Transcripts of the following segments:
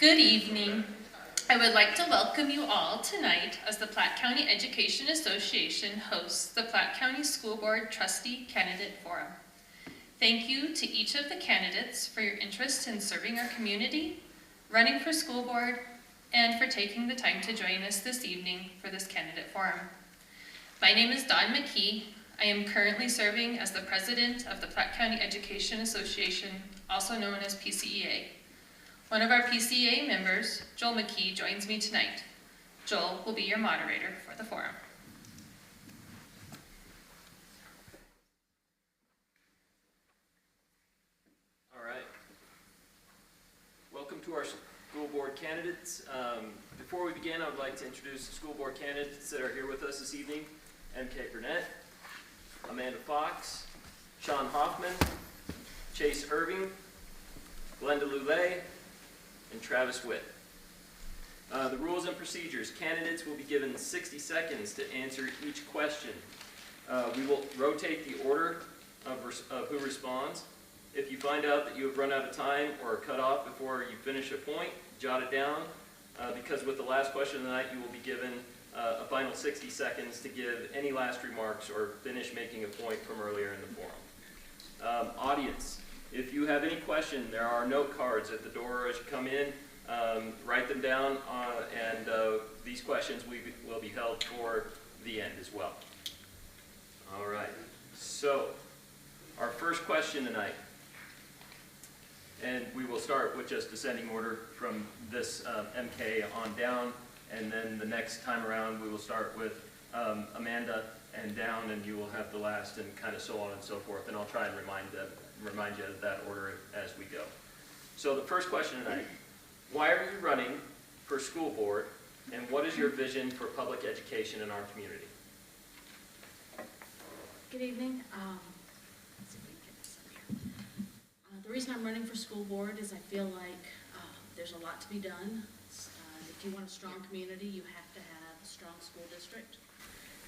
Good evening. I would like to welcome you all tonight as the Platte County Education Association hosts the Platte County School Board Trustee Candidate Forum. Thank you to each of the candidates for your interest in serving our community, running for school board, and for taking the time to join us this evening for this candidate forum. My name is Dawn McKee. I am currently serving as the president of the Platte County Education Association, also known as PCEA. One of our PCEA members, Joel McKee, joins me tonight. Joel will be your moderator for the forum. All right. Welcome to our school board candidates. Before we begin, I would like to introduce the school board candidates that are here with us this evening. M.K. Burnett, Amanda Fox, Sean Hoffman, Chase Irving, Glenda Lulay, and Travis Witt. The rules and procedures. Candidates will be given 60 seconds to answer each question. We will rotate the order of who responds. If you find out that you have run out of time or are cut off before you finish a point, jot it down, because with the last question of the night, you will be given a final 60 seconds to give any last remarks or finish making a point from earlier in the forum. Audience. If you have any question, there are note cards at the door as you come in. Write them down, and these questions will be held for the end as well. All right, so our first question tonight, and we will start with just descending order from this MK on down, and then the next time around we will start with Amanda and down, and you will have the last, and kind of so on and so forth, and I'll try and remind you of that order as we go. So the first question tonight, why are you running for school board, and what is your vision for public education in our community? Good evening. Let's see if we can get this up here. The reason I'm running for school board is I feel like there's a lot to be done. If you want a strong community, you have to have a strong school district.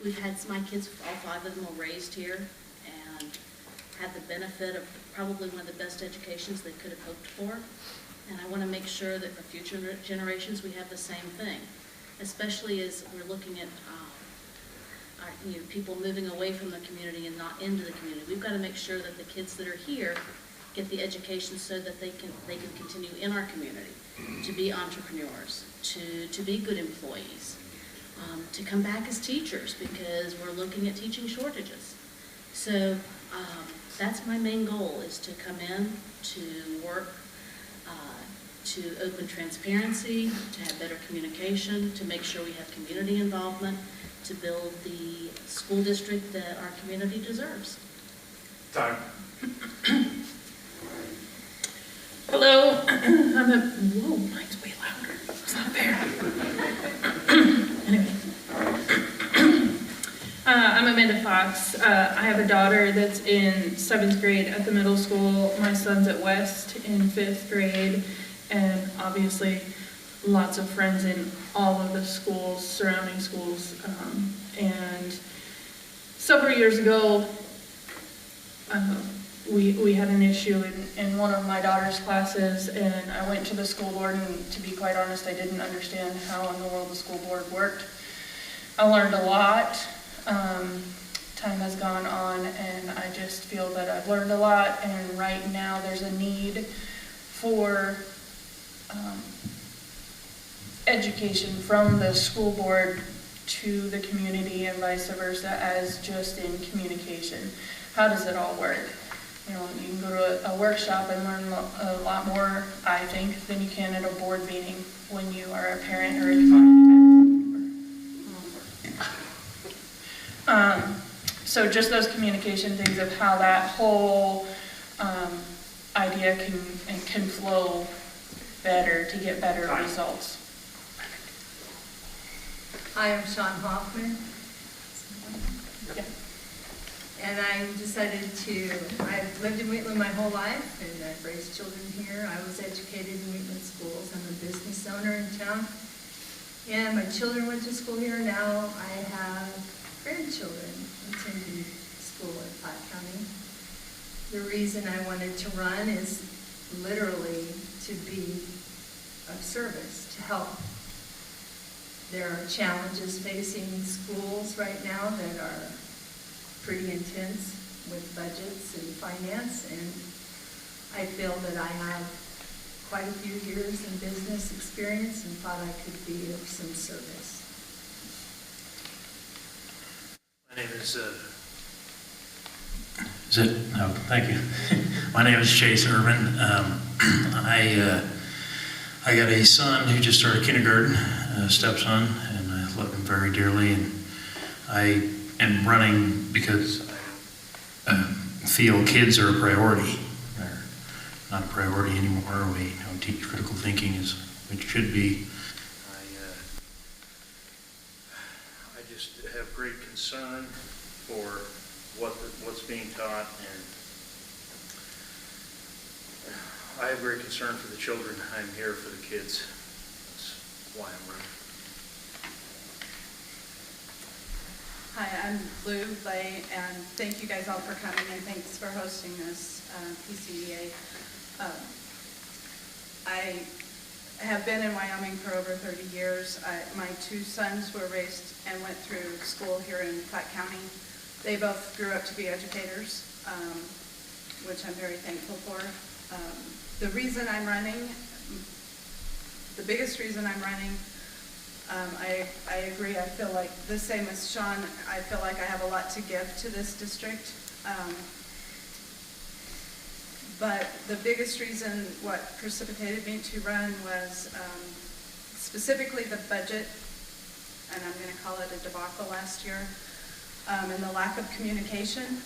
We've had my kids, all 5 of them were raised here, and had the benefit of probably one of the best educations they could have hoped for. And I want to make sure that for future generations we have the same thing, especially as we're looking at people moving away from the community and not into the community. We've got to make sure that the kids that are here get the education so that they can continue in our community, to be entrepreneurs, to be good employees, to come back as teachers, because we're looking at teaching shortages. So that's my main goal, is to come in, to work, to open transparency, to have better communication, to make sure we have community involvement, to build the school district that our community deserves. Time. Hello, whoa, mine's way louder. It's not fair. Anyway. I'm Amanda Fox. I have a daughter that's in 7th grade at the middle school. My son's at West in 5th grade. And obviously lots of friends in all of the schools, surrounding schools. And several years ago, we had an issue in one of my daughter's classes, and I went to the school board, and to be quite honest, I didn't understand how in the world the school board worked. I learned a lot. Time has gone on, and I just feel that I've learned a lot, and right now there's a need for education from the school board to the community and vice versa, as just in communication. How does it all work? You can go to a workshop and learn a lot more, I think, than you can at a board meeting when you are a parent or a community. So just those communication things of how that whole idea can flow better to get better results. Hi, I'm Sean Hoffman. Yeah. And I decided I've lived in Wheatland my whole life, and I've raised children here. I was educated in Wheatland schools. I'm a business owner in town. And my children went to school here. Now I have grandchildren attending school in Platte County. The reason I wanted to run is literally to be of service to help. There are challenges facing schools right now that are pretty intense with budgets and finance, and I feel that I have quite a few years in business experience and thought I could be of some service. My name thank you. My name is Chase Irvin. I got a son who just started kindergarten, a stepson, and I love him very dearly. And I am running because I feel kids are a priority. They're not a priority anymore. We don't teach critical thinking as it should be. I just have great concern for what's being taught, and I have great concern for the children. I'm here for the kids. That's why I'm running. Hi, I'm Lou Lay, and thank you guys all for coming, and thanks for hosting this PCEA. I have been in Wyoming for over 30 years. My two sons were raised and went through school here in Platte County. They both grew up to be educators, which I'm very thankful for. The reason I'm running, the biggest reason I'm running, I agree, I feel like the same as Sean, I feel like I have a lot to give to this district. But the biggest reason what precipitated me to run was specifically the budget, and I'm going to call it a debacle last year, and the lack of communication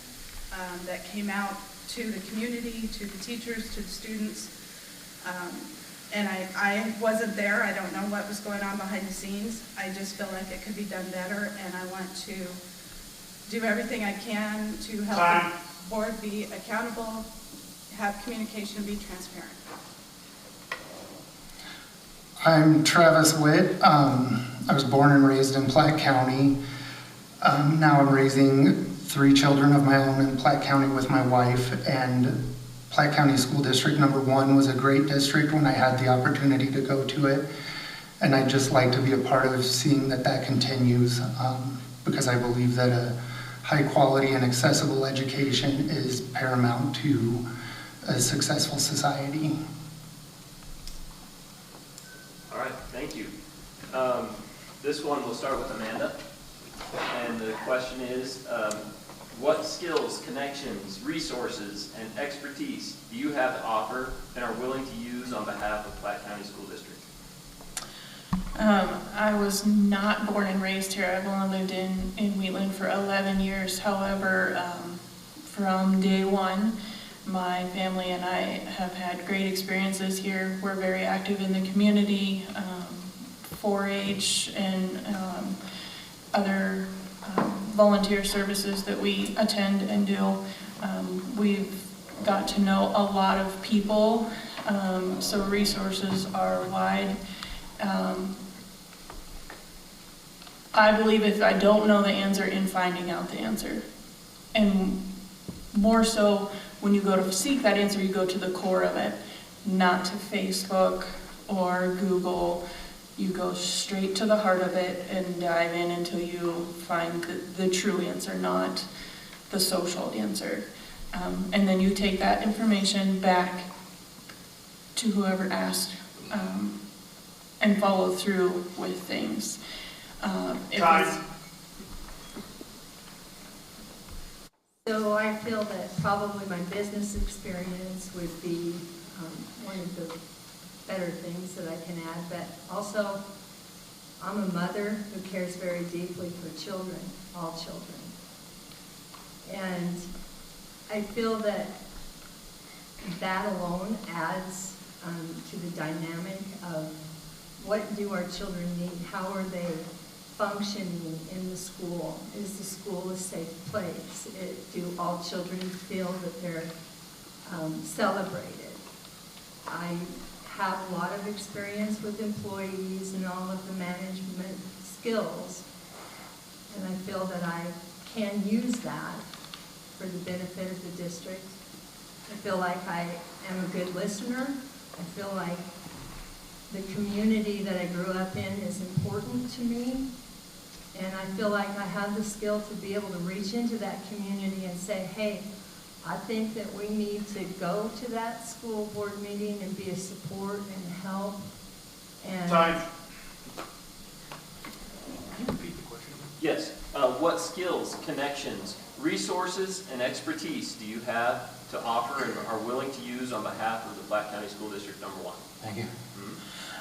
that came out to the community, to the teachers, to the students. And I wasn't there. I don't know what was going on behind the scenes. I just feel like it could be done better, and I want to do everything I can to help the board be accountable, have communication, be transparent. I'm Travis Witt. I was born and raised in Platte County. Now I'm raising 3 children of my own in Platte County with my wife, and Platte County School District number 1 was a great district when I had the opportunity to go to it, and I'd just like to be a part of seeing that continues, because I believe that a high quality and accessible education is paramount to a successful society. All right, thank you. This one we'll start with Amanda. And the question is, what skills, connections, resources, and expertise do you have to offer and are willing to use on behalf of Platte County School District? I was not born and raised here. I've only lived in Wheatland for 11 years. However, from day one, my family and I have had great experiences here. We're very active in the community, 4-H and other volunteer services that we attend and do. We've got to know a lot of people, so resources are wide. I believe if I don't know the answer, in finding out the answer. And more so, when you go to seek that answer, you go to the core of it, not to Facebook or Google. You go straight to the heart of it and dive in until you find the true answer, not the social answer. And then you take that information back to whoever asked and follow through with things. So I feel that probably my business experience would be one of the better things that I can add, but also I'm a mother who cares very deeply for children, all children. And I feel that that alone adds to the dynamic of what do our children need, how are they functioning in the school, is the school a safe place, do all children feel that they're celebrated. I have a lot of experience with employees and all of the management skills, and I feel that I can use that for the benefit of the district. I feel like I am a good listener. I feel like the community that I grew up in is important to me. And I feel like I have the skill to be able to reach into that community and say, hey, I think that we need to go to that school board meeting and be a support and help. And Time. Can you repeat the question? Yes. What skills, connections, resources, and expertise do you have to offer and are willing to use on behalf of the Platte County School District Number 1? Thank you.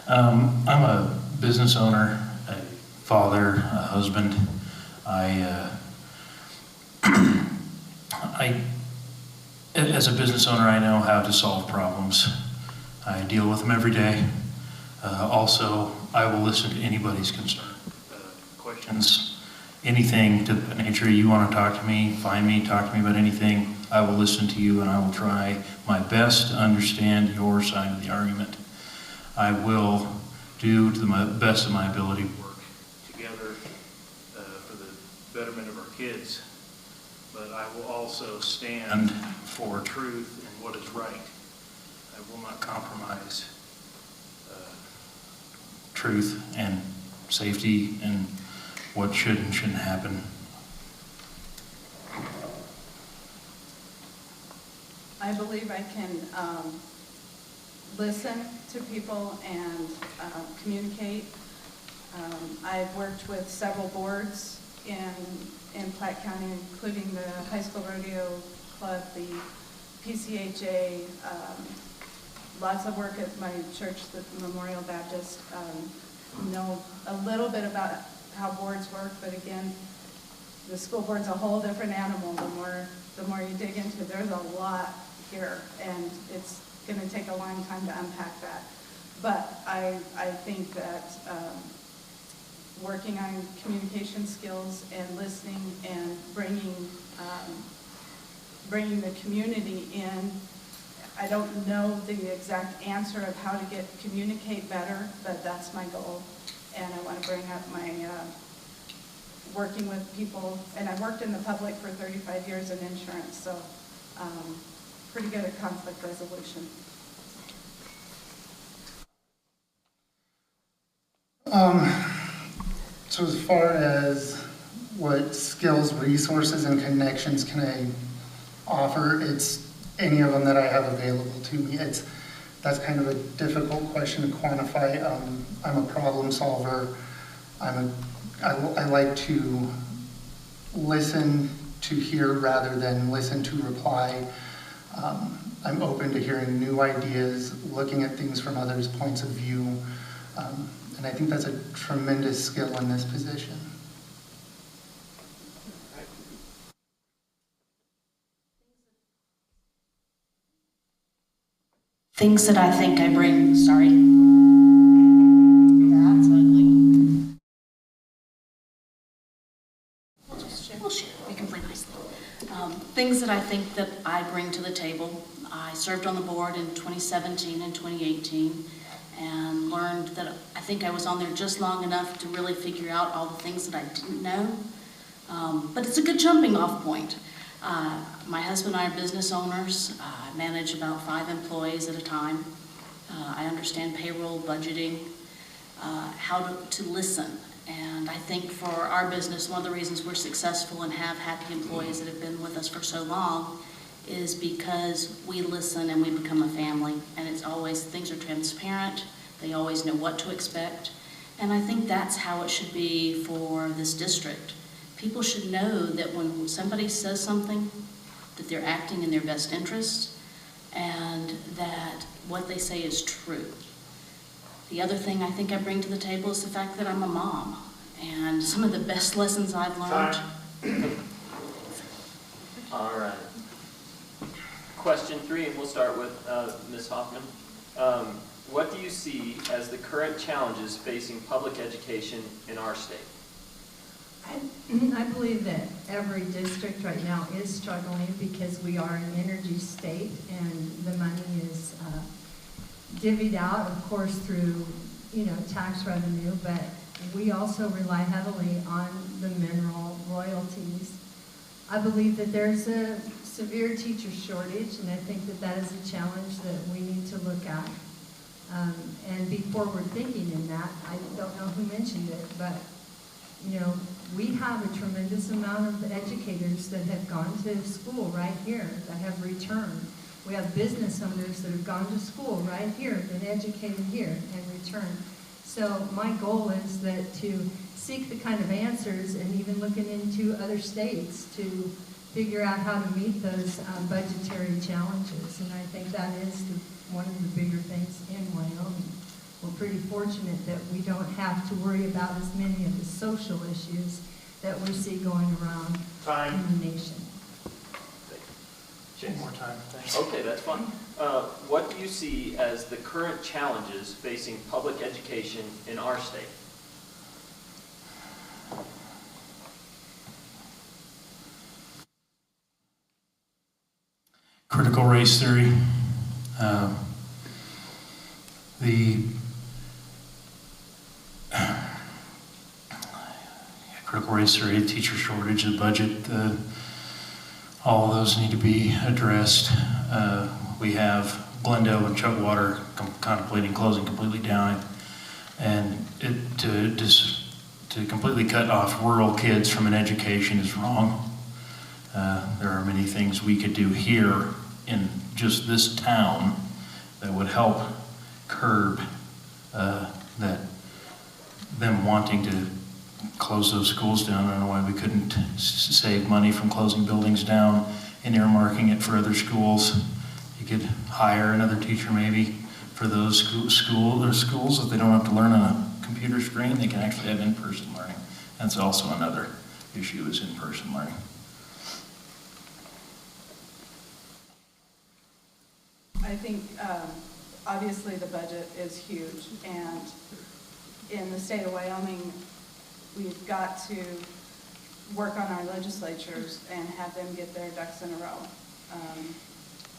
I'm a business owner, a father, a husband. As a business owner, I know how to solve problems. I deal with them every day. Also, I will listen to anybody's concern, questions, anything to that nature. You want to talk to me, find me, talk to me about anything, I will listen to you and I will try my best to understand your side of the argument. I will do to the best of my ability Work together for the betterment of our kids, but I will also stand for truth and what is right. I will not compromise truth and safety and what should and shouldn't happen. I believe I can listen to people and communicate. I've worked with several boards in Platte County, including the High School Rodeo Club, the PCEA, lots of work at my church, the Memorial Baptist. Know a little bit about how boards work, but again, the school board's a whole different animal. The more you dig into it, there's a lot here, and it's going to take a long time to unpack that. But I think that working on communication skills and listening and bringing the community in. I don't know the exact answer of how to communicate better, but that's my goal. And I want to bring up my working with people, and I've worked in the public for 35 years in insurance, so pretty good at conflict resolution. So as far as what skills, resources, and connections can I offer, it's any of them that I have available to me. That's kind of a difficult question to quantify. I'm a problem solver. I like to listen to hear rather than listen to reply. I'm open to hearing new ideas, looking at things from others' points of view, and I think that's a tremendous skill in this position. Things that I think I bring, sorry. That's ugly. We'll share. We can play nicely. Things that I think that I bring to the table. I served on the board in 2017 and 2018 and learned that I think I was on there just long enough to really figure out all the things that I didn't know. But it's a good jumping off point. My husband and I are business owners. I manage about 5 employees at a time. I understand payroll, budgeting, how to listen. And I think for our business, one of the reasons we're successful and have happy employees that have been with us for so long is because we listen and we become a family. And it's always, things are transparent. They always know what to expect. And I think that's how it should be for this district. People should know that when somebody says something, that they're acting in their best interest and that what they say is true. The other thing I think I bring to the table is the fact that I'm a mom. And some of the best lessons I've learned. All right. Question 3, and we'll start with Ms. Hoffman. What do you see as the current challenges facing public education in our state? I believe that every district right now is struggling because we are an energy state and the money is divvied out, of course, through, tax revenue, but we also rely heavily on the mineral royalties. I believe that there's a severe teacher shortage, and I think that that is a challenge that we need to look at. and be forward thinking in that. I don't know who mentioned it, but, you know, we have a tremendous amount of educators that have gone to school right here, that have returned. We have business owners that have gone to school right here, been educated here, and returned. So my goal is that to seek the kind of answers, and even looking into other states to figure out how to meet those budgetary challenges. And I think that is one of the bigger things in Wyoming. We're pretty fortunate that we don't have to worry about as many of the social issues that we see going around in the nation. Chase. One more time, thanks. Okay, that's fine. What do you see as the current challenges facing public education in our state? Critical race theory. The critical race theory, teacher shortage, the budget, all of those need to be addressed. We have Glendale and Chugwater contemplating closing completely down, and to completely cut off rural kids from an education is wrong. There are many things we could do here in just this town that would help curb that them wanting to close those schools down. I don't know why we couldn't save money from closing buildings down and earmarking it for other schools. You could hire another teacher maybe for those schools that they don't have to learn on a computer screen. They can actually have in-person learning. That's also another issue, is in-person learning. I think obviously the budget is huge, and in the state of Wyoming, we've got to work on our legislatures and have them get their ducks in a row.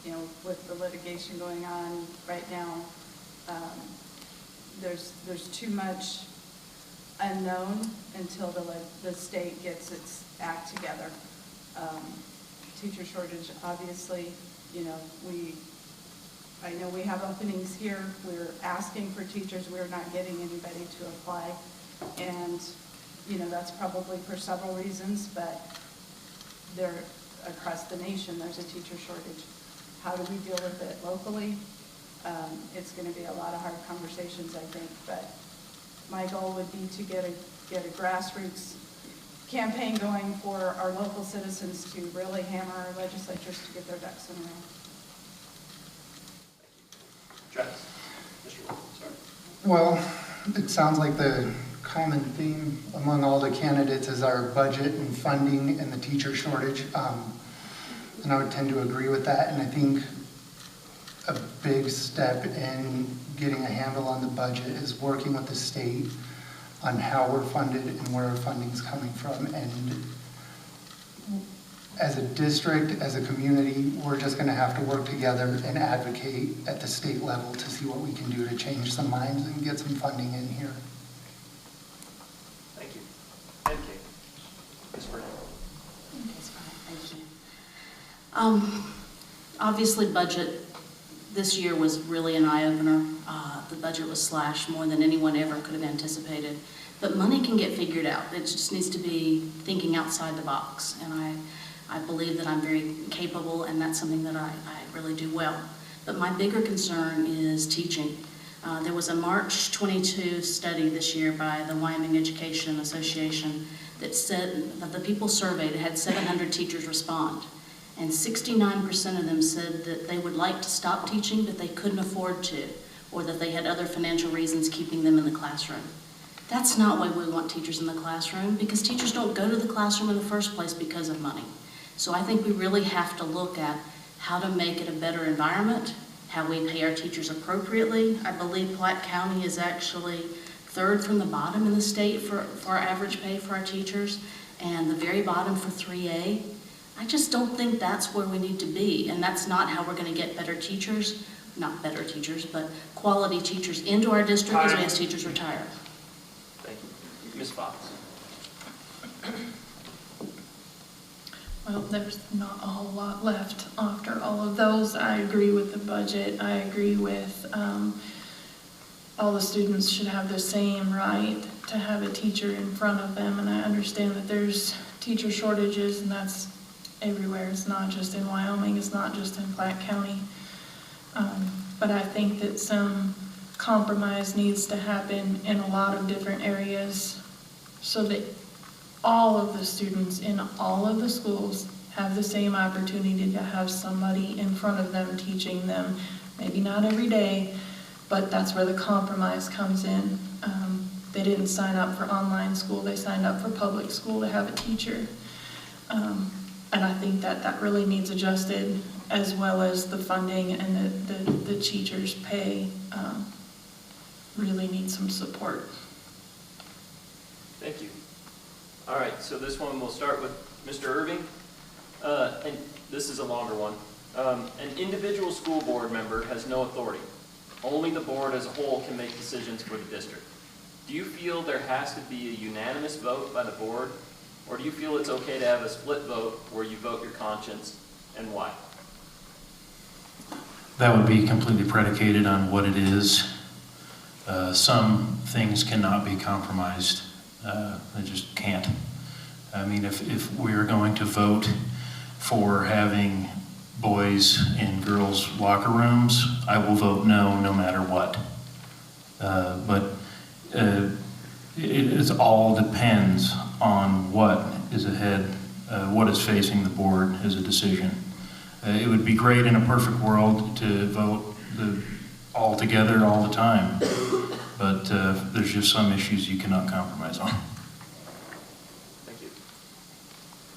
You know, with the litigation going on right now, there's too much unknown until the state gets its act together. Teacher shortage, obviously, you know, I know we have openings here. We're asking for teachers. We're not getting anybody to apply. And, you know, that's probably for several reasons, but across the nation, there's a teacher shortage. How do we deal with it locally? It's going to be a lot of hard conversations, I think, but my goal would be to get a grassroots campaign going for our local citizens to really hammer our legislatures to get their ducks in a row. Travis? Mr. Wolf, sorry. Well, it sounds like the common theme among all the candidates is our budget and funding and the teacher shortage. And I would tend to agree with that. And I think a big step in getting a handle on the budget is working with the state on how we're funded and where our funding's coming from. And as a district, as a community, we're just going to have to work together and advocate at the state level to see what we can do to change some minds and get some funding in here. Thank you. And Kate? Ms. Burnett? Thank you. Obviously, budget this year was really an eye-opener. The budget was slashed more than anyone ever could have anticipated. But money can get figured out. It just needs to be thinking outside the box. And I believe that I'm very capable, and that's something that I really do well. But my bigger concern is teaching. There was a March 22 study this year by the Wyoming Education Association that said that the people surveyed had 700 teachers respond. And 69% of them said that they would like to stop teaching, but they couldn't afford to, or that they had other financial reasons keeping them in the classroom. That's not why we want teachers in the classroom, because teachers don't go to the classroom in the first place because of money. So I think we really have to look at how to make it a better environment, how we pay our teachers appropriately. I believe Platte County is actually third from the bottom in the state for our average pay for our teachers, and the very bottom for 3A. I just don't think that's where we need to be, and that's not how we're going to get better teachers, not better teachers, but quality teachers into our district as we as teachers retire. Thank you. Ms. Fox? Well, there's not a whole lot left after all of those. I agree with the budget. I agree with all the students should have the same right to have a teacher in front of them, and I understand that there's teacher shortages, and that's everywhere. It's not just in Wyoming, it's not just in Platte County. But I think that some compromise needs to happen in a lot of different areas so that all of the students in all of the schools have the same opportunity to have somebody in front of them teaching them. Maybe not every day, but that's where the compromise comes in. They didn't sign up for online school, they signed up for public school to have a teacher. And I think that that really needs adjusted, as well as the funding and the teachers' pay really need some support. Thank you. All right, so this one we'll start with Mr. Irving. And this is a longer one. An individual school board member has no authority. Only the board as a whole can make decisions for the district. Do you feel there has to be a unanimous vote by the board, or do you feel it's okay to have a split vote where you vote your conscience, and why? That would be completely predicated on what it is. Some things cannot be compromised. They just can't. I mean, if we're going to vote for having boys in girls' locker rooms, I will vote no, no matter what. But it all depends on what is ahead, what is facing the board as a decision. It would be great in a perfect world to vote all together all the time, but there's just some issues you cannot compromise on. Thank you.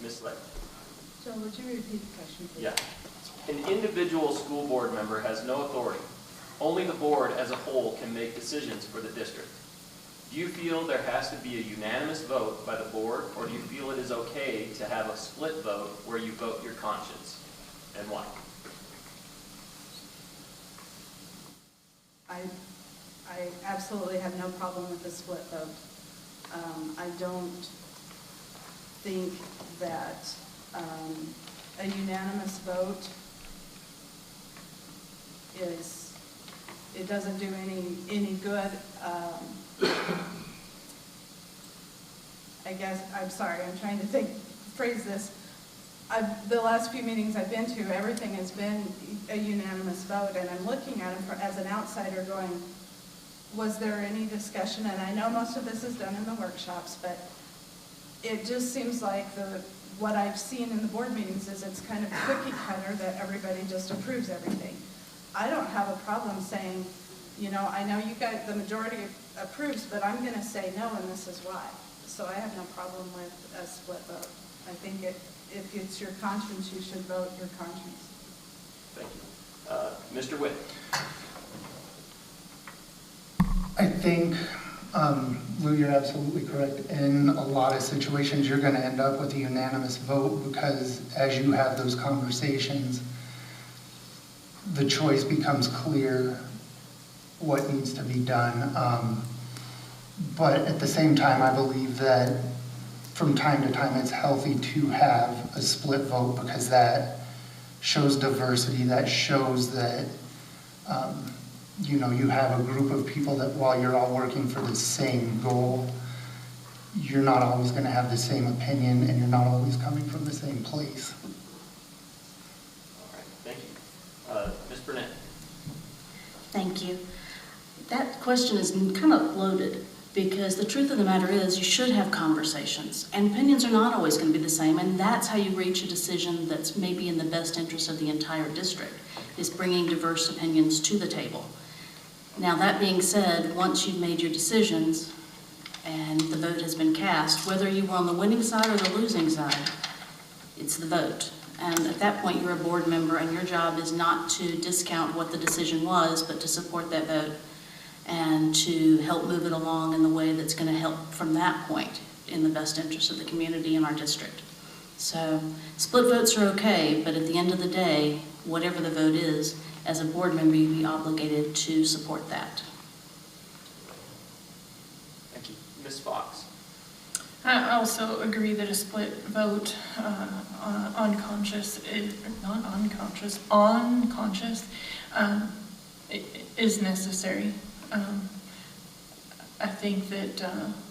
Ms. Lake? Joe, would you repeat the question, please? Yeah. An individual school board member has no authority. Only the board as a whole can make decisions for the district. Do you feel there has to be a unanimous vote by the board, or do you feel it is okay to have a split vote where you vote your conscience, and why? I absolutely have no problem with the split vote. I don't think that a unanimous vote it doesn't do any good. I guess, I'm sorry, I'm trying to phrase this. The last few meetings I've been to, everything has been a unanimous vote, and I'm looking at them as an outsider going, was there any discussion? And I know most of this is done in the workshops, but it just seems like what I've seen in the board meetings is it's kind of cookie cutter that everybody just approves everything. I don't have a problem saying, I know you guys, the majority approves, but I'm going to say no, and this is why. So I have no problem with a split vote. I think if it's your conscience, you should vote your conscience. Thank you. Mr. Witt? I think, Lou, you're absolutely correct. In a lot of situations, you're going to end up with a unanimous vote because as you have those conversations, the choice becomes clear what needs to be done. But at the same time, I believe that from time to time, it's healthy to have a split vote because that shows diversity, that shows that you have a group of people that while you're all working for the same goal, you're not always going to have the same opinion and you're not always coming from the same place. All right, thank you. Ms. Burnett? Thank you. That question is kind of loaded because the truth of the matter is you should have conversations and opinions are not always going to be the same, and that's how you reach a decision that's maybe in the best interest of the entire district, is bringing diverse opinions to the table. Now, that being said, once you've made your decisions and the vote has been cast, whether you were on the winning side or the losing side, it's the vote. And at that point, you're a board member and your job is not to discount what the decision was, but to support that vote and to help move it along in the way that's going to help from that point in the best interest of the community and our district. So split votes are okay, but at the end of the day, whatever the vote is, as a board member, you'd be obligated to support that. Thank you. Ms. Fox? I also agree that a split vote unconscious is necessary. I think that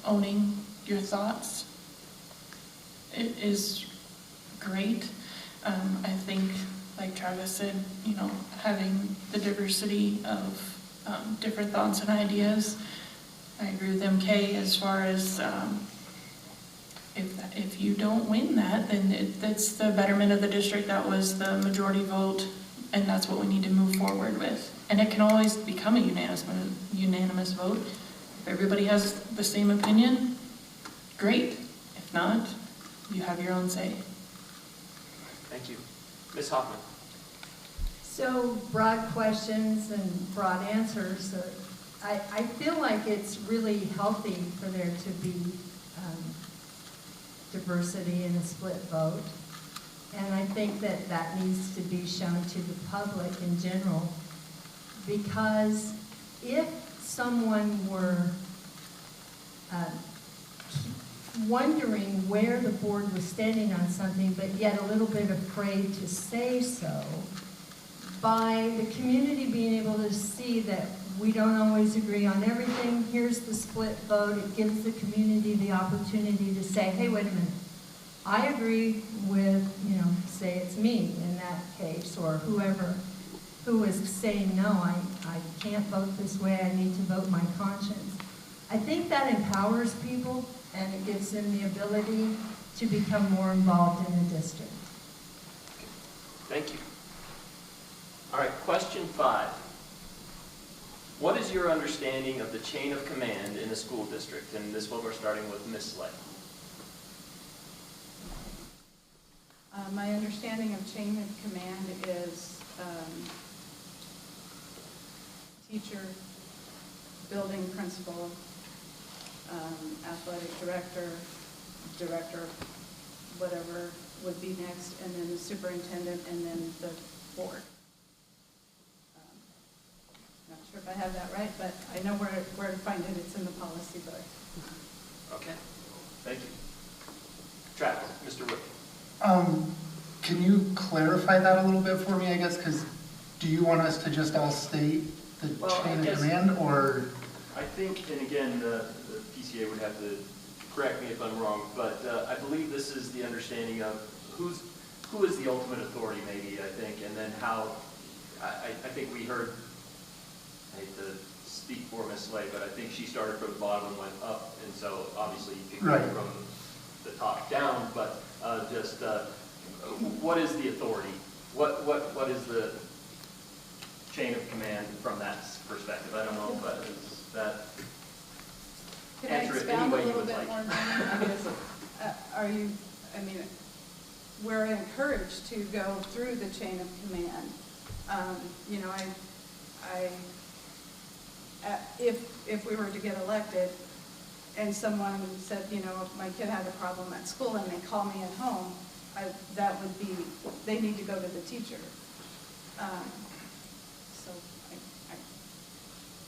owning your thoughts is great. I think, like Travis said, you know, having the diversity of different thoughts and ideas. I agree with MK as far as if you don't win that, then that's the betterment of the district. That was the majority vote, and that's what we need to move forward with. And it can always become a unanimous vote. If everybody has the same opinion, great. If not, you have your own say. Thank you. Ms. Hoffman. So broad questions and broad answers. I feel like it's really healthy for there to be diversity in a split vote. And I think that that needs to be shown to the public in general, because if someone were wondering where the board was standing on something, but yet a little bit afraid to say so, by the community being able to see that we don't always agree on everything, here's the split vote, it gives the community the opportunity to say, hey, wait a minute, I agree with, you know, say it's me in that case, or whoever who is saying, no, I can't vote this way, I need to vote my conscience. I think that empowers people, and it gives them the ability to become more involved in the district. Thank you. All right, question 5. What is your understanding of the chain of command in a school district? And this one we're starting with Ms. Slay. My understanding of chain of command is teacher, building principal, athletic director, whatever would be next, and then the superintendent, and then the board. Not sure if I have that right, but I know where to find it. It's in the policy book. Okay, thank you. Travis, Mr. Wood. Can you clarify that a little bit for me, I guess, because do you want us to just all state the chain of command, or? I think, and again, the PCEA would have to correct me if I'm wrong, but I believe this is the understanding of who is the ultimate authority, maybe, I think, and then how, I think we heard, I hate to speak for Ms. Slay, but I think she started from the bottom and went up, and so obviously you can go from the top down, but just what is the authority? What is the chain of command from that perspective? I don't know, but is that Can I answer it expound any a way you little would bit like. more? We're encouraged to go through the chain of command. You know, if we were to get elected and someone said, you know, my kid had a problem at school and they call me at home, that would be, they need to go to the teacher. So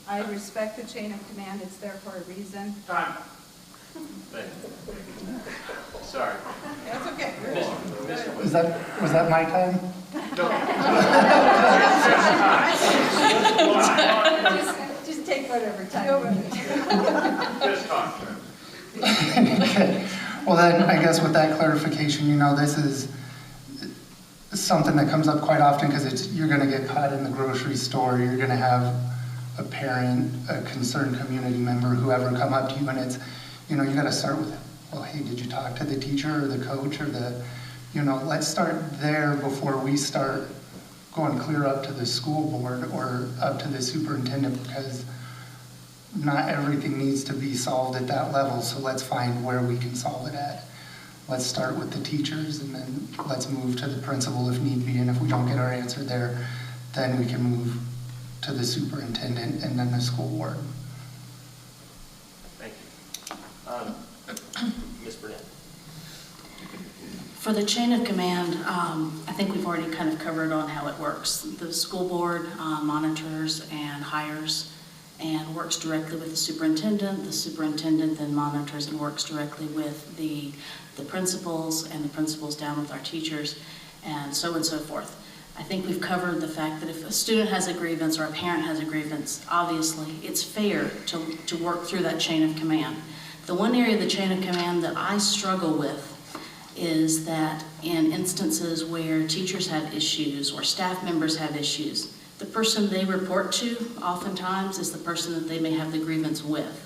I respect the chain of command. It's there for a reason. Time. Thank you. Sorry. That's okay. Mr. Wood. Was that my time? Just take whatever time you need. Just talk. Okay. Well then, I guess with that clarification, you know, this is something that comes up quite often because you're going to get caught in the grocery store, you're going to have a parent, a concerned community member, whoever come up to you, and it's, you know, you got to start with, well, hey, did you talk to the teacher or the coach or the, you know, let's start there before we start going clear up to the school board or up to the superintendent, because not everything needs to be solved at that level, so let's find where we can solve it at. Let's start with the teachers, and then let's move to the principal if need be, and if we don't get our answer there, then we can move to the superintendent and then the school board. Thank you. Ms. Burnett. For the chain of command, I think we've already kind of covered on how it works. The school board monitors and hires and works directly with the superintendent. The superintendent then monitors and works directly with the principals, and the principals down with our teachers, and so forth. I think we've covered the fact that if a student has a grievance or a parent has a grievance, obviously, it's fair to work through that chain of command. The one area of the chain of command that I struggle with is that in instances where teachers have issues or staff members have issues, the person they report to oftentimes is the person that they may have the grievance with.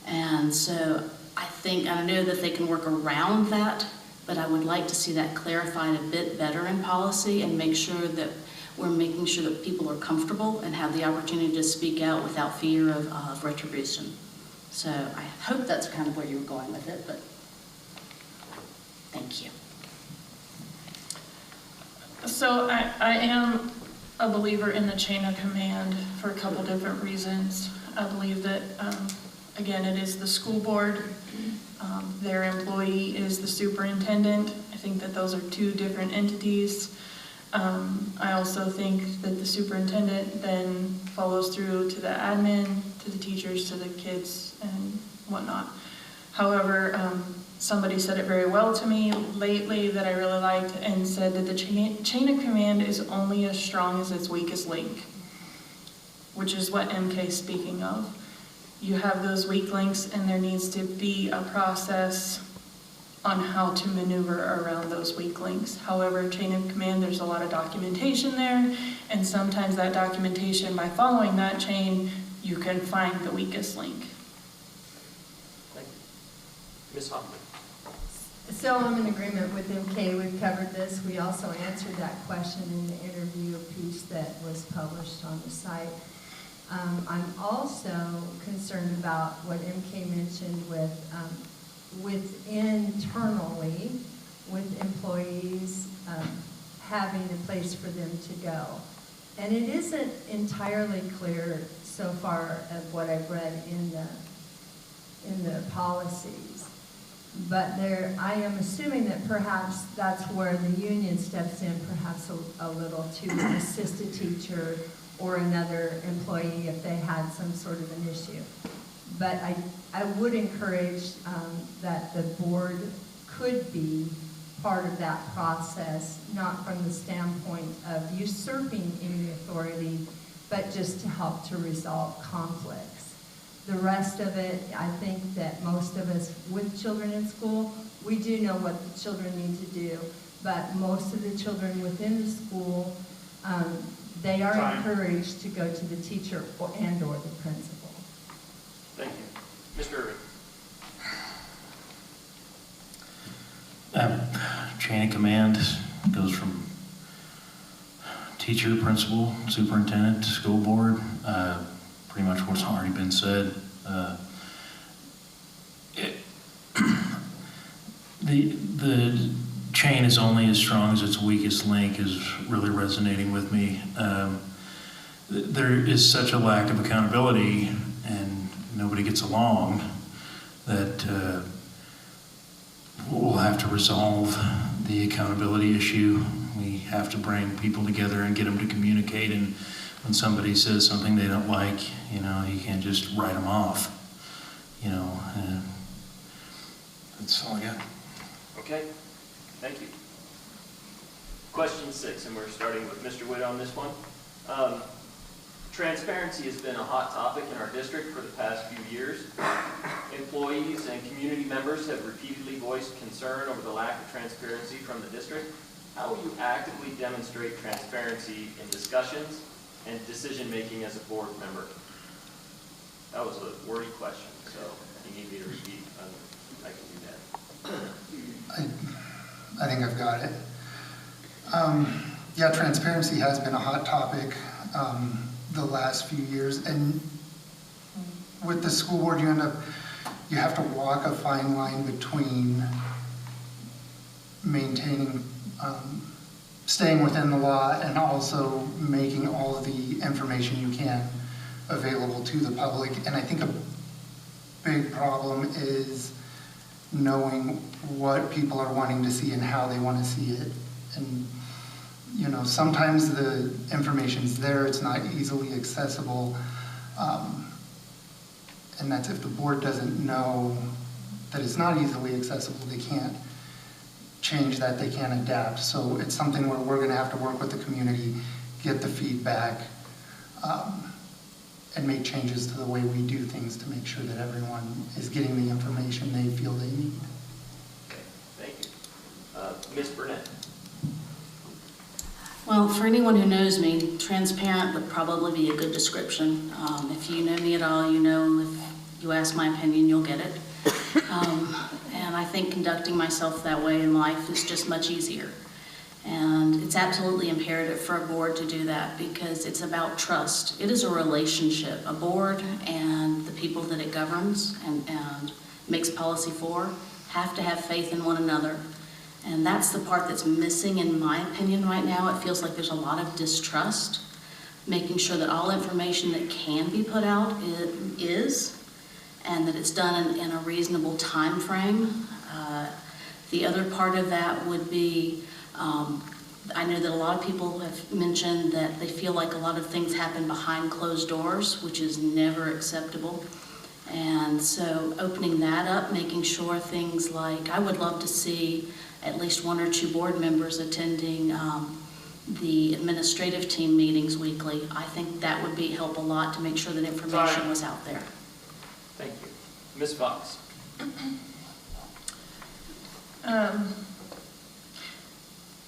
And so I know that they can work around that, but I would like to see that clarified a bit better in policy and make sure that we're making sure that people are comfortable and have the opportunity to speak out without fear of retribution. So I hope that's kind of where you were going with it, but thank you. So I am a believer in the chain of command for a couple different reasons. I believe that, again, it is the school board. Their employee is the superintendent. I think that those are two different entities. I also think that the superintendent then follows through to the admin, to the teachers, to the kids, and whatnot. However, somebody said it very well to me lately that I really liked and said that the chain of command is only as strong as its weakest link, which is what MK is speaking of. You have those weak links and there needs to be a process on how to maneuver around those weak links. However, chain of command, there's a lot of documentation there, and sometimes that documentation, by following that chain, you can find the weakest link. Thank you. Ms. Hoffman. So I'm in agreement with MK. We've covered this. We also answered that question in the interview piece that was published on the site. I'm also concerned about what MK mentioned with internally, with employees having a place for them to go. And it isn't entirely clear so far of what I've read in the policies. But I am assuming that perhaps that's where the union steps in, perhaps a little to assist a teacher or another employee if they had some sort of an issue. But I would encourage that the board could be part of that process, not from the standpoint of usurping any authority, but just to help to resolve conflicts. The rest of it, I think that most of us with children in school, we do know what the children need to do, but most of the children within the school, they are encouraged to go to the teacher and or the principal. Thank you. Mr. Irving. Chain of command goes from teacher, principal, superintendent, school board. Pretty much what's already been said. The chain is only as strong as its weakest link is really resonating with me. There is such a lack of accountability and nobody gets along that we'll have to resolve the accountability issue. We have to bring people together and get them to communicate, and when somebody says something they don't like, you can't just write them off. That's all I got. Okay, thank you. Question 6, and we're starting with Mr. Witt on this one. Transparency has been a hot topic in our district for the past few years. Employees and community members have repeatedly voiced concern over the lack of transparency from the district. How will you actively demonstrate transparency in discussions and decision-making as a board member? That was a wordy question, so if you need me to repeat, I can do that. I think I've got it. Yeah, transparency has been a hot topic the last few years, and with the school board, you have to walk a fine line between maintaining, staying within the law and also making all of the information you can available to the public. And I think a big problem is knowing what people are wanting to see and how they want to see it. And sometimes the information's there, it's not easily accessible. And that's if the board doesn't know that it's not easily accessible, they can't change that, they can't adapt. So it's something where we're gonna have to work with the community, get the feedback, and make changes to the way we do things to make sure that everyone is getting the information they feel they need. Okay, thank you. Ms. Burnett? Well, for anyone who knows me, transparent would probably be a good description. If you know me at all, you know if you ask my opinion, you'll get it. And I think conducting myself that way in life is just much easier. And it's absolutely imperative for a board to do that because it's about trust. It is a relationship. A board and the people that it governs and makes policy for have to have faith in one another. And that's the part that's missing in my opinion right now. It feels like there's a lot of distrust, making sure that all information that can be put out is, and that it's done in a reasonable time frame. The other part of that would be, I know that a lot of people have mentioned that they feel like a lot of things happen behind closed doors, which is never acceptable. And so opening that up, making sure things like, I would love to see at least 1 or 2 board members attending the administrative team meetings weekly. I think that would help a lot to make sure that information was out there. Thank you. Ms. Fox?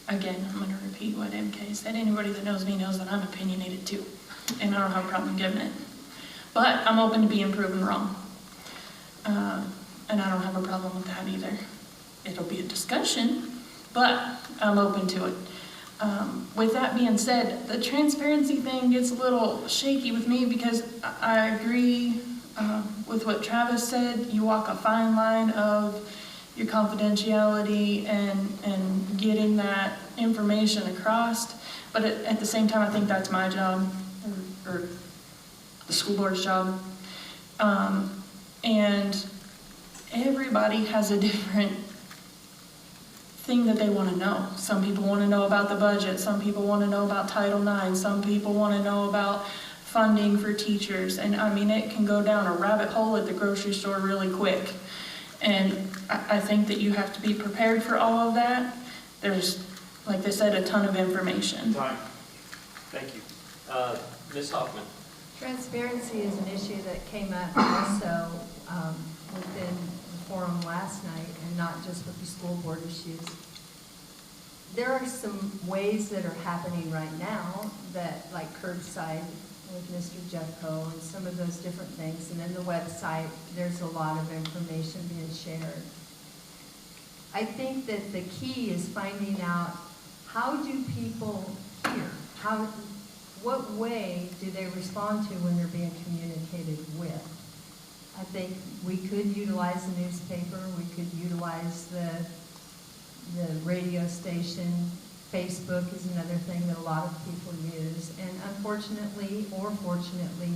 Again, I'm gonna repeat what MK said. Anybody that knows me knows that I'm opinionated too, and I don't have a problem giving it. But I'm open to being proven wrong. And I don't have a problem with that either. It'll be a discussion, but I'm open to it. With that being said, the transparency thing gets a little shaky with me because I agree with what Travis said. You walk a fine line of your confidentiality and getting that information across. But at the same time, I think that's my job, or the school board's job. And everybody has a different thing that they want to know. Some people want to know about the budget. Some people want to know about Title IX. Some people want to know about funding for teachers. And I mean, it can go down a rabbit hole at the grocery store really quick. And I think that you have to be prepared for all of that. There's, like they said, a ton of information. Time. Thank you. Ms. Hoffman? Transparency is an issue that came up also within the forum last night, and not just with the school board issues. There are some ways that are happening right now that, like curbside with Mr. Jeffco and some of those different things, and then the website, there's a lot of information being shared. I think that the key is finding out, how do people hear? What way do they respond to when they're being communicated with? I think we could utilize the newspaper, we could utilize the radio station. Facebook is another thing that a lot of people use. And unfortunately, or fortunately,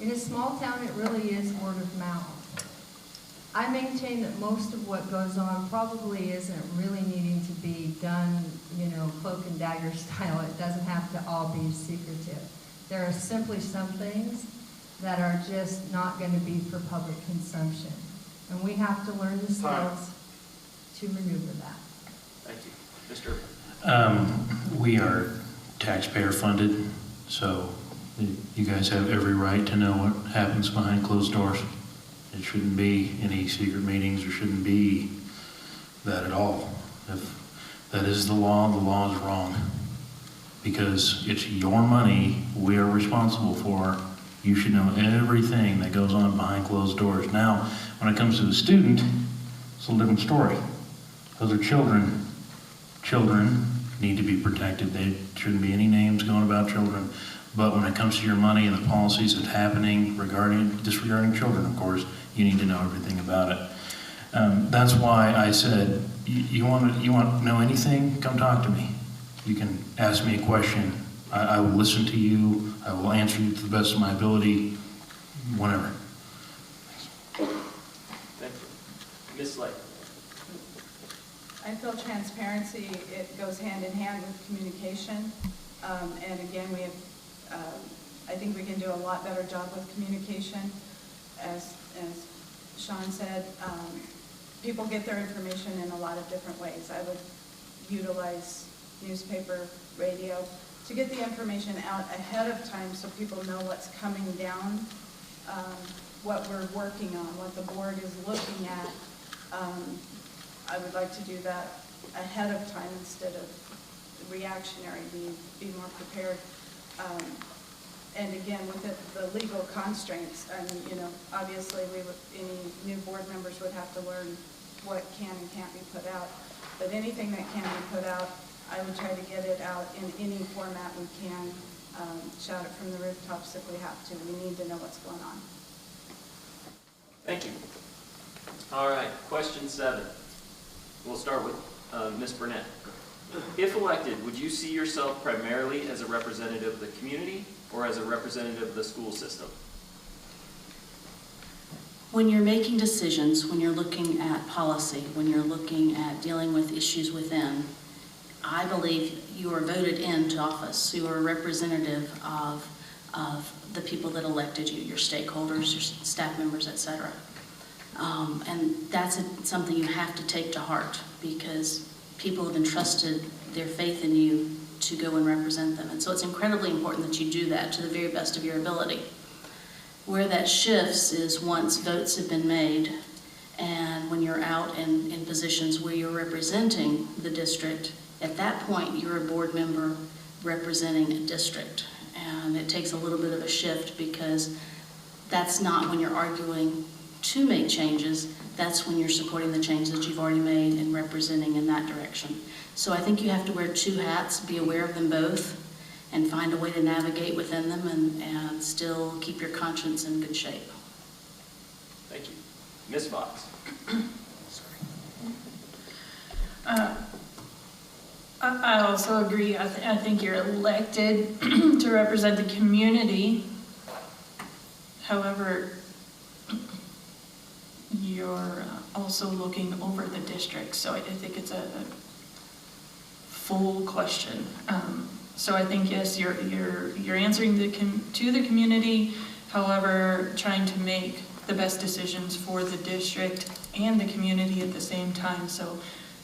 in a small town, it really is word of mouth. I maintain that most of what goes on probably isn't really needing to be done, cloak and dagger style. It doesn't have to all be secretive. There are simply some things that are just not going to be for public consumption. And we have to learn the skills to maneuver that. Thank you. Mr. We are taxpayer funded, so you guys have every right to know what happens behind closed doors. It shouldn't be any secret meetings. There shouldn't be that at all. If that is the law is wrong. Because it's your money we are responsible for. You should know everything that goes on behind closed doors. Now, when it comes to the student, it's a different story. Those are children. Children need to be protected. There shouldn't be any names going about children. But when it comes to your money and the policies that's happening disregarding children, of course, you need to know everything about it. That's why I said, you want to know anything? Come talk to me. You can ask me a question. I will listen to you. I will answer you to the best of my ability, whenever. Thank you. Ms. Slade? I feel transparency, it goes hand in hand with communication. And again, I think we can do a lot better job with communication. As Sean said, people get their information in a lot of different ways. I would utilize newspaper, radio, to get the information out ahead of time so people know what's coming down, what we're working on, what the board is looking at. I would like to do that ahead of time instead of reactionary, be more prepared. And again, with the legal constraints, obviously any new board members would have to learn what can and can't be put out. But anything that can be put out, I would try to get it out in any format we can, shout it from the rooftops if we have to. We need to know what's going on. Thank you. All right, question 7. We'll start with Ms. Burnett. If elected, would you see yourself primarily as a representative of the community or as a representative of the school system? When you're making decisions, when you're looking at policy, when you're looking at dealing with issues within, I believe you are voted into office. You are a representative of the people that elected you, your stakeholders, your staff members, etc. And that's something you have to take to heart because people have entrusted their faith in you to go and represent them. And so it's incredibly important that you do that to the very best of your ability. Where that shifts is once votes have been made and when you're out in positions where you're representing the district, at that point you're a board member representing a district. And it takes a little bit of a shift because that's not when you're arguing to make changes, that's when you're supporting the change that you've already made and representing in that direction. So I think you have to wear 2 hats, be aware of them both, and find a way to navigate within them and still keep your conscience in good shape. Thank you. Ms. Fox. I also agree. I think you're elected to represent the community. However, you're also looking over the district, so I think it's a full question. So I think yes, you're answering to the community. However, trying to make the best decisions for the district and the community at the same time. So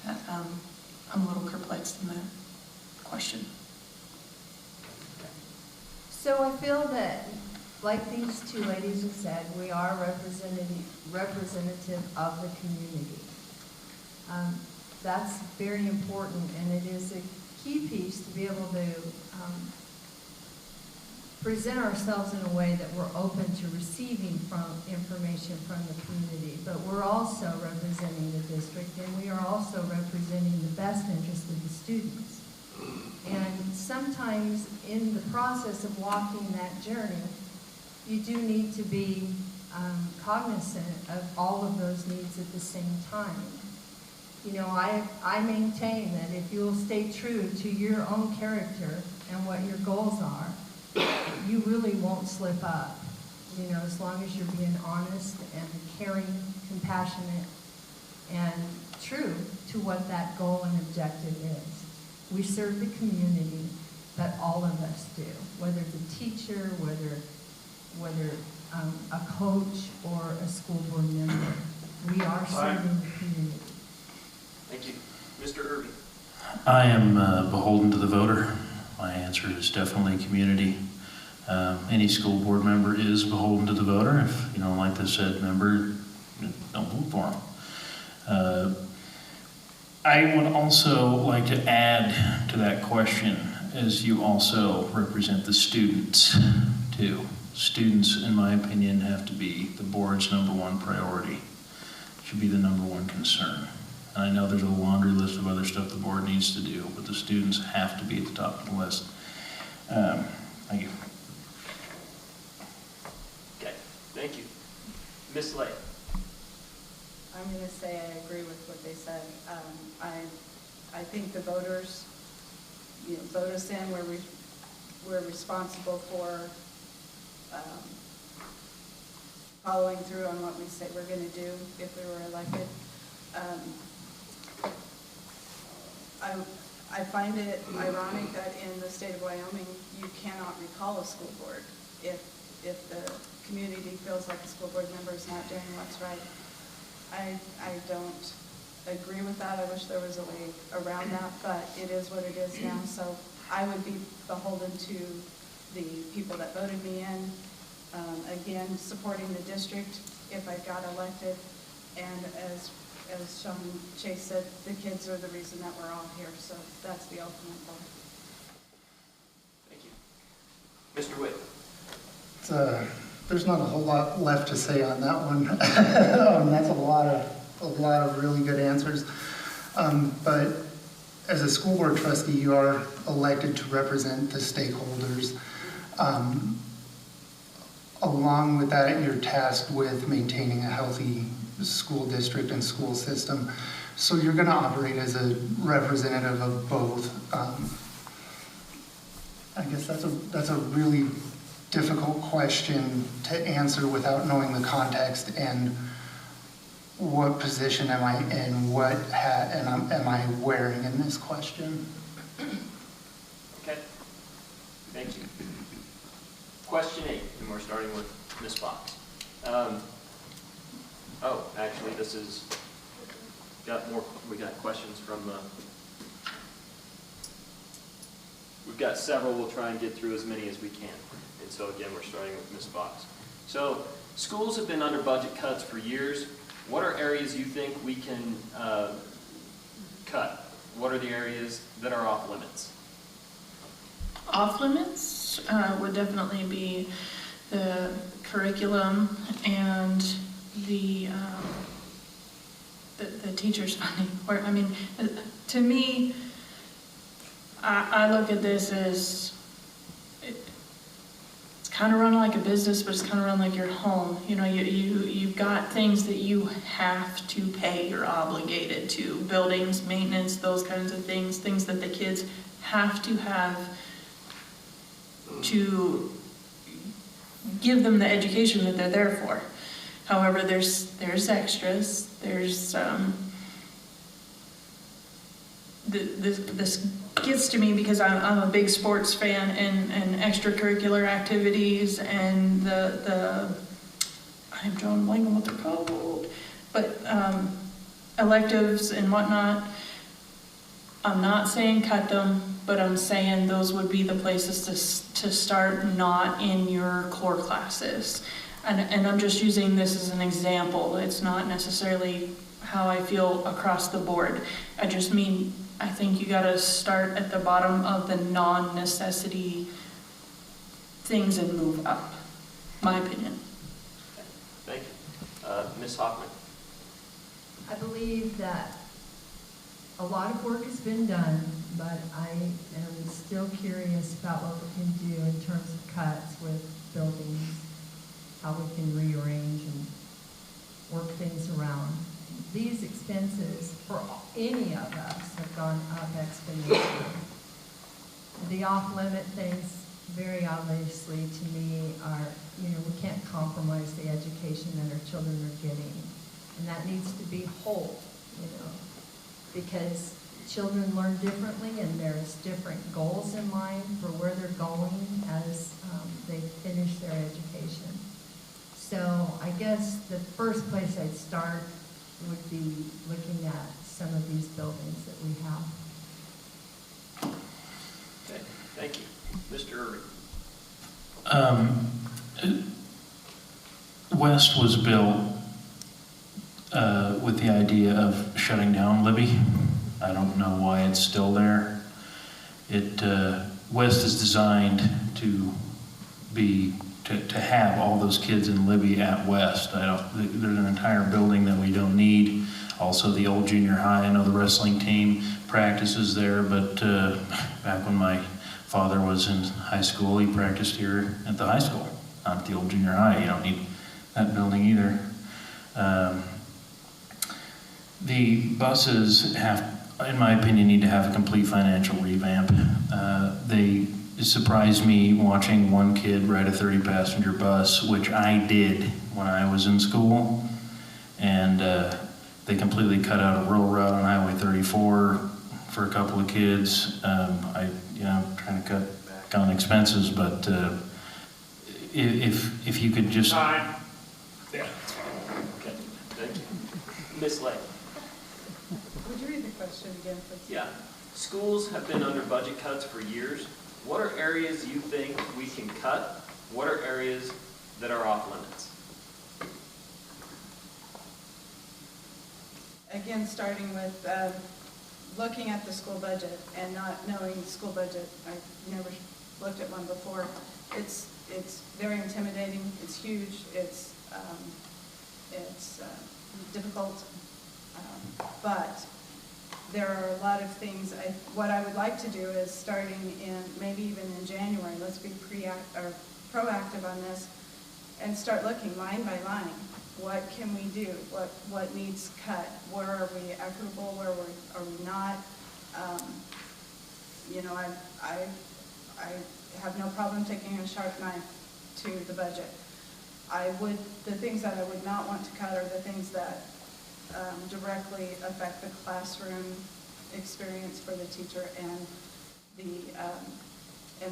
I'm a little perplexed in the question. So I feel that, like these 2 ladies have said, we are representative of the community. That's very important, and it is a key piece to be able to present ourselves in a way that we're open to receiving information from the community. But we're also representing the district, and we are also representing the best interest of the students. And sometimes in the process of walking that journey, you do need to be cognizant of all of those needs at the same time. I maintain that if you'll stay true to your own character and what your goals are, you really won't slip up. As long as you're being honest and caring, compassionate, and true to what that goal and objective is. We serve the community, but all of us do, whether it's a teacher, whether a coach or a school board member. We are serving the community. Thank you. Mr. Irving. I am beholden to the voter. My answer is definitely community. Any school board member is beholden to the voter. If you don't like the said member, don't vote for him. I would also like to add to that question, as you also represent the students too. Students, in my opinion, have to be the board's #1 priority. Should be the #1 concern. And I know there's a laundry list of other stuff the board needs to do, but the students have to be at the top of the list. Thank you. Okay, thank you. Ms. Lay. I'm going to say I agree with what they said. I think the voters, vote us in. We're responsible for following through on what we say we're going to do if we were elected. I find it ironic that in the state of Wyoming, you cannot recall a school board if the community feels like the school board member is not doing what's right. I don't agree with that. I wish there was a way around that, but it is what it is now. So I would be beholden to the people that voted me in. Again, supporting the district if I got elected. And as Sean Chase said, the kids are the reason that we're all here. So that's the ultimate goal. Thank you. Mr. Witt. There's not a whole lot left to say on that one. That's a lot of really good answers. But as a school board trustee, you are elected to represent the stakeholders. Along with that, you're tasked with maintaining a healthy school district and school system. So you're going to operate as a representative of both. I guess that's a really difficult question to answer without knowing the context and what position am I in, what hat am I wearing in this question. Okay. Thank you. Question 8, and we're starting with Ms. Fox. Actually, this is we got questions from we've got several. We'll try and get through as many as we can. And so again, we're starting with Ms. Fox. So schools have been under budget cuts for years. What are areas you think we can cut? What are the areas that are off limits? Off limits would definitely be the curriculum and the teachers' funding. Where, I mean, to me, I look at this as it's kind of run like a business, but it's kind of run like your home. You know, you've got things that you have to pay. You're obligated to buildings, maintenance, those kinds of things that the kids have to have to give them the education that they're there for. However, there's extras. There's this gets to me because I'm a big sports fan and extracurricular activities and I'm drawing a blank on what they're called, but electives and whatnot. I'm not saying cut them, but I'm saying those would be the places to start, not in your core classes. And I'm just using this as an example. It's not necessarily how I feel across the board. I just mean, I think you gotta start at the bottom of the non-necessity things and move up, my opinion. Thank you. Ms. Hoffman. I believe that a lot of work has been done, but I am still curious about what we can do in terms of cuts with buildings, how we can rearrange and work things around. These expenses for any of us have gone up exponentially. The off-limit things, very obviously to me, are, we can't compromise the education that our children are getting. And that needs to be whole, because children learn differently and there's different goals in mind for where they're going as they finish their education. So I guess the first place I'd start would be looking at some of these buildings that we have. Okay, thank you. Mr. Irving. West was built with the idea of shutting down Libby. I don't know why it's still there. West is designed to have all those kids in Libby at West. There's an entire building that we don't need. Also the old junior high, I know the wrestling team practices there, but back when my father was in high school, he practiced here at the high school, not the old junior high. You don't need that building either. The buses in my opinion, need to have a complete financial revamp. It surprised me watching one kid ride a 30-passenger bus, which I did when I was in school, and they completely cut out a rural route on Highway 34 for a couple of kids. I'm trying to cut back on expenses, but if you could just... Time. Yeah. Okay, thank you. Ms. Lane. Would you read the question again, please? Yeah. Schools have been under budget cuts for years. What are areas you think we can cut? What are areas that are off limits? Again, starting with looking at the school budget and not knowing the school budget. I've never looked at one before. It's very intimidating. It's huge. It's difficult. But there are a lot of things. What I would like to do is starting in maybe even in January. Let's be proactive on this and start looking line by line. What can we do? What needs cut? Where are we equitable? Where are we not? I have no problem taking a sharp knife to the budget. The things that I would not want to cut are the things that directly affect the classroom experience for the teacher and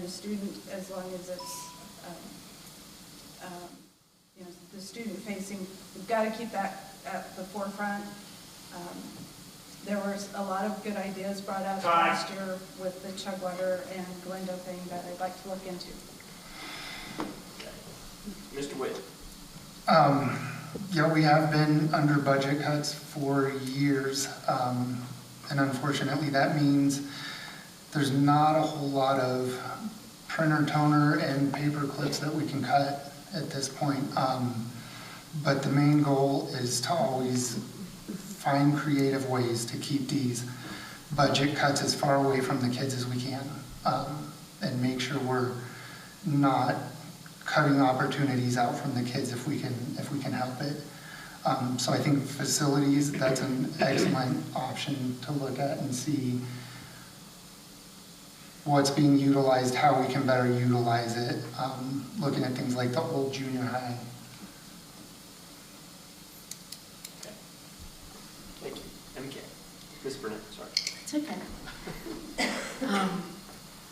the student, as long as it's the student facing. We've got to keep that at the forefront. There was a lot of good ideas brought up last year with the Chugwater and Glendo thing that I'd like to look into. Mr. Witt. Yeah, we have been under budget cuts for years, and unfortunately that means there's not a whole lot of printer toner and paper clips that we can cut at this point. But the main goal is to always find creative ways to keep these budget cuts as far away from the kids as we can, and make sure we're not cutting opportunities out from the kids if we can help it. So I think facilities, that's an excellent option to look at and see what's being utilized, how we can better utilize it, looking at things like the old junior high. Okay. Thank you. MK. Ms. Burnett, sorry. It's okay.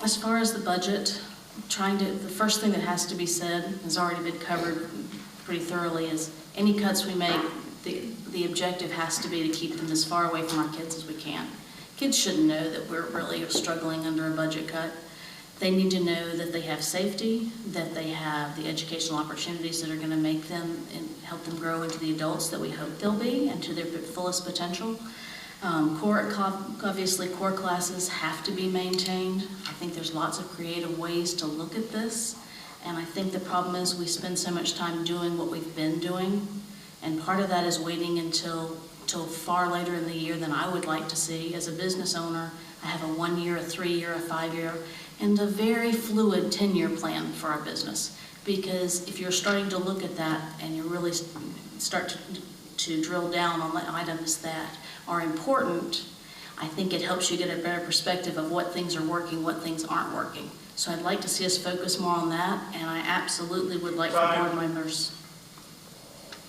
As far as the budget, the first thing that has to be said, has already been covered pretty thoroughly, is any cuts we make, the objective has to be to keep them as far away from our kids as we can. Kids should know that we're really struggling under a budget cut. They need to know that they have safety, that they have the educational opportunities that are going to make them and help them grow into the adults that we hope they'll be and to their fullest potential. Obviously, core classes have to be maintained. I think there's lots of creative ways to look at this. And I think the problem is we spend so much time doing what we've been doing. And part of that is waiting until far later in the year than I would like to see. As a business owner, I have a 1 year, a 3 year, a 5 year, and a very fluid 10-year plan for our business. Because if you're starting to look at that and you really start to drill down on the items that are important, I think it helps you get a better perspective of what things are working, what things aren't working. So I'd like to see us focus more on that, and I absolutely would like for board members.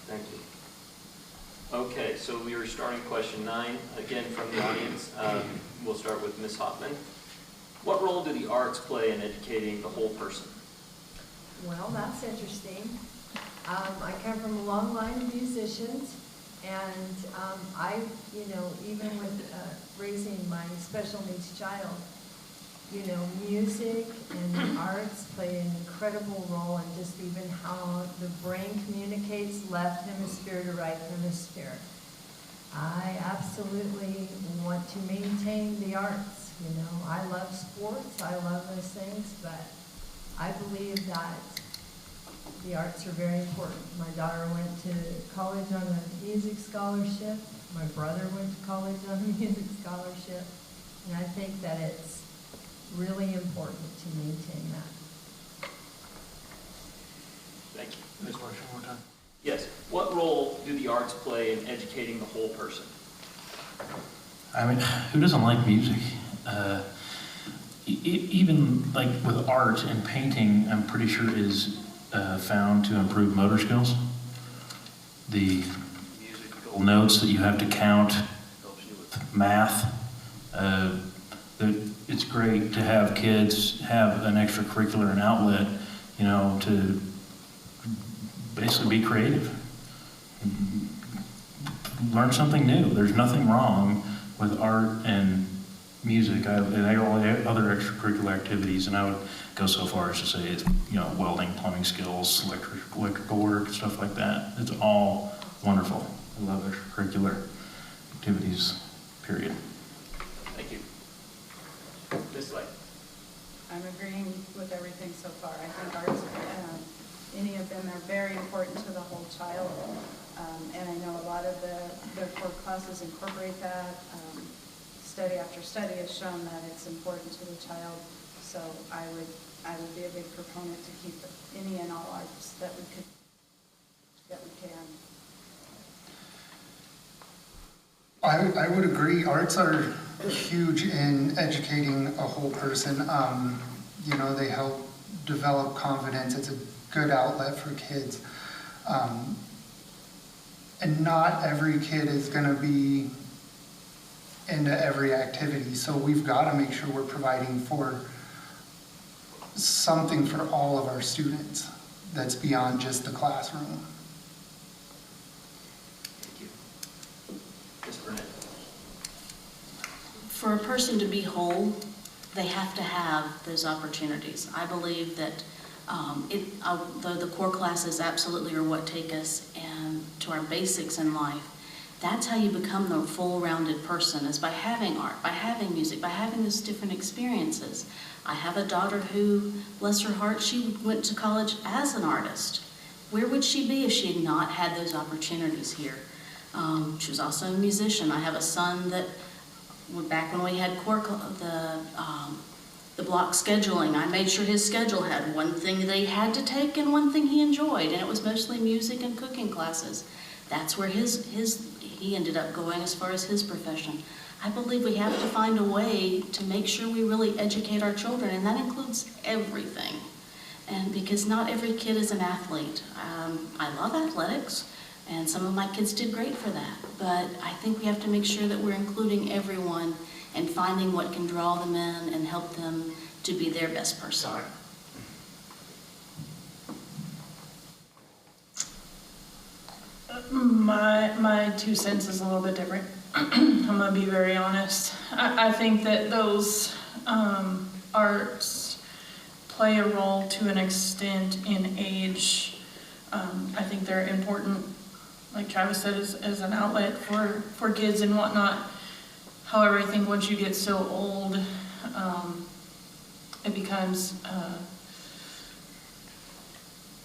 Thank you. Okay, so we are starting question 9, again from the audience. We'll start with Ms. Hoffman. What role do the arts play in educating the whole person? Well, that's interesting. I come from a long line of musicians, and even with raising my special needs child, music and the arts play an incredible role in just even how the brain communicates left hemisphere to right hemisphere. I absolutely want to maintain the arts. I love sports, I love those things, but I believe that the arts are very important. My daughter went to college on a music scholarship. My brother went to college on a music scholarship. And I think that it's really important to maintain that. Thank you. Next question, one more time. Yes. What role do the arts play in educating the whole person? I mean, who doesn't like music? Even like with art and painting, I'm pretty sure is found to improve motor skills. The musical notes that you have to count helps you with math. It's great to have kids have an extracurricular and outlet, to basically be creative. learn something new. There's nothing wrong with art and music and all the other extracurricular activities, and I would go so far as to say it's, welding, plumbing skills, electrical work, stuff like that. It's all wonderful. I love extracurricular activities, period. Thank you. Ms. Slade. I'm agreeing with everything so far. I think arts, any of them are very important to the whole child. And I know a lot of their core classes incorporate that. Study after study has shown that it's important to the child. So I would be a big proponent to keep any and all arts that we can. I would agree. Arts are huge in educating a whole person. They help develop confidence. It's a good outlet for kids. And not every kid is going to be into every activity. So we've got to make sure we're providing for something for all of our students that's beyond just the classroom. Thank you. Ms. Burnett. For a person to be whole, they have to have those opportunities. I believe that the core classes absolutely are what take us to our basics in life. That's how you become the full-rounded person, is by having art, by having music, by having those different experiences. I have a daughter who, bless her heart, she went to college as an artist. Where would she be if she had not had those opportunities here? She was also a musician. I have a son that, back when we had the block scheduling, I made sure his schedule had one thing that he had to take and one thing he enjoyed, and it was mostly music and cooking classes. That's where he ended up going as far as his profession. I believe we have to find a way to make sure we really educate our children, and that includes everything. And because not every kid is an athlete. I love athletics, and some of my kids did great for that. But I think we have to make sure that we're including everyone and finding what can draw them in and help them to be their best person. My 2 cents is a little bit different. I'm gonna be very honest. I think that those arts play a role to an extent in age. I think they're important, like Travis said, as an outlet for kids and whatnot. However, I think once you get so old, it becomes,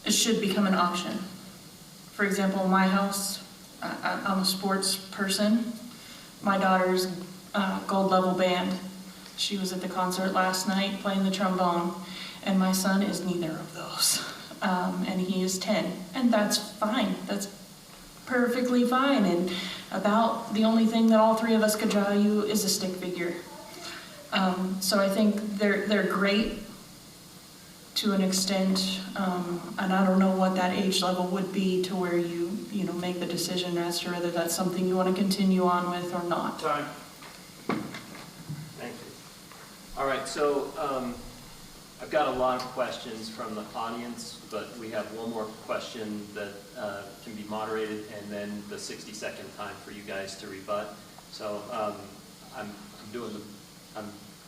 it should become an option. For example, my house, I'm a sports person. My daughter's gold level band. She was at the concert last night playing the trombone, and my son is neither of those. And he is 10, and that's fine. That's perfectly fine. And about the only thing that all 3 of us could draw you is a stick figure. So I think they're great to an extent, and I don't know what that age level would be to where you make the decision as to whether that's something you want to continue on with or not. Time. Thank you. All right, so I've got a lot of questions from the audience, but we have one more question that can be moderated, and then the 60-second time for you guys to rebut. So I'm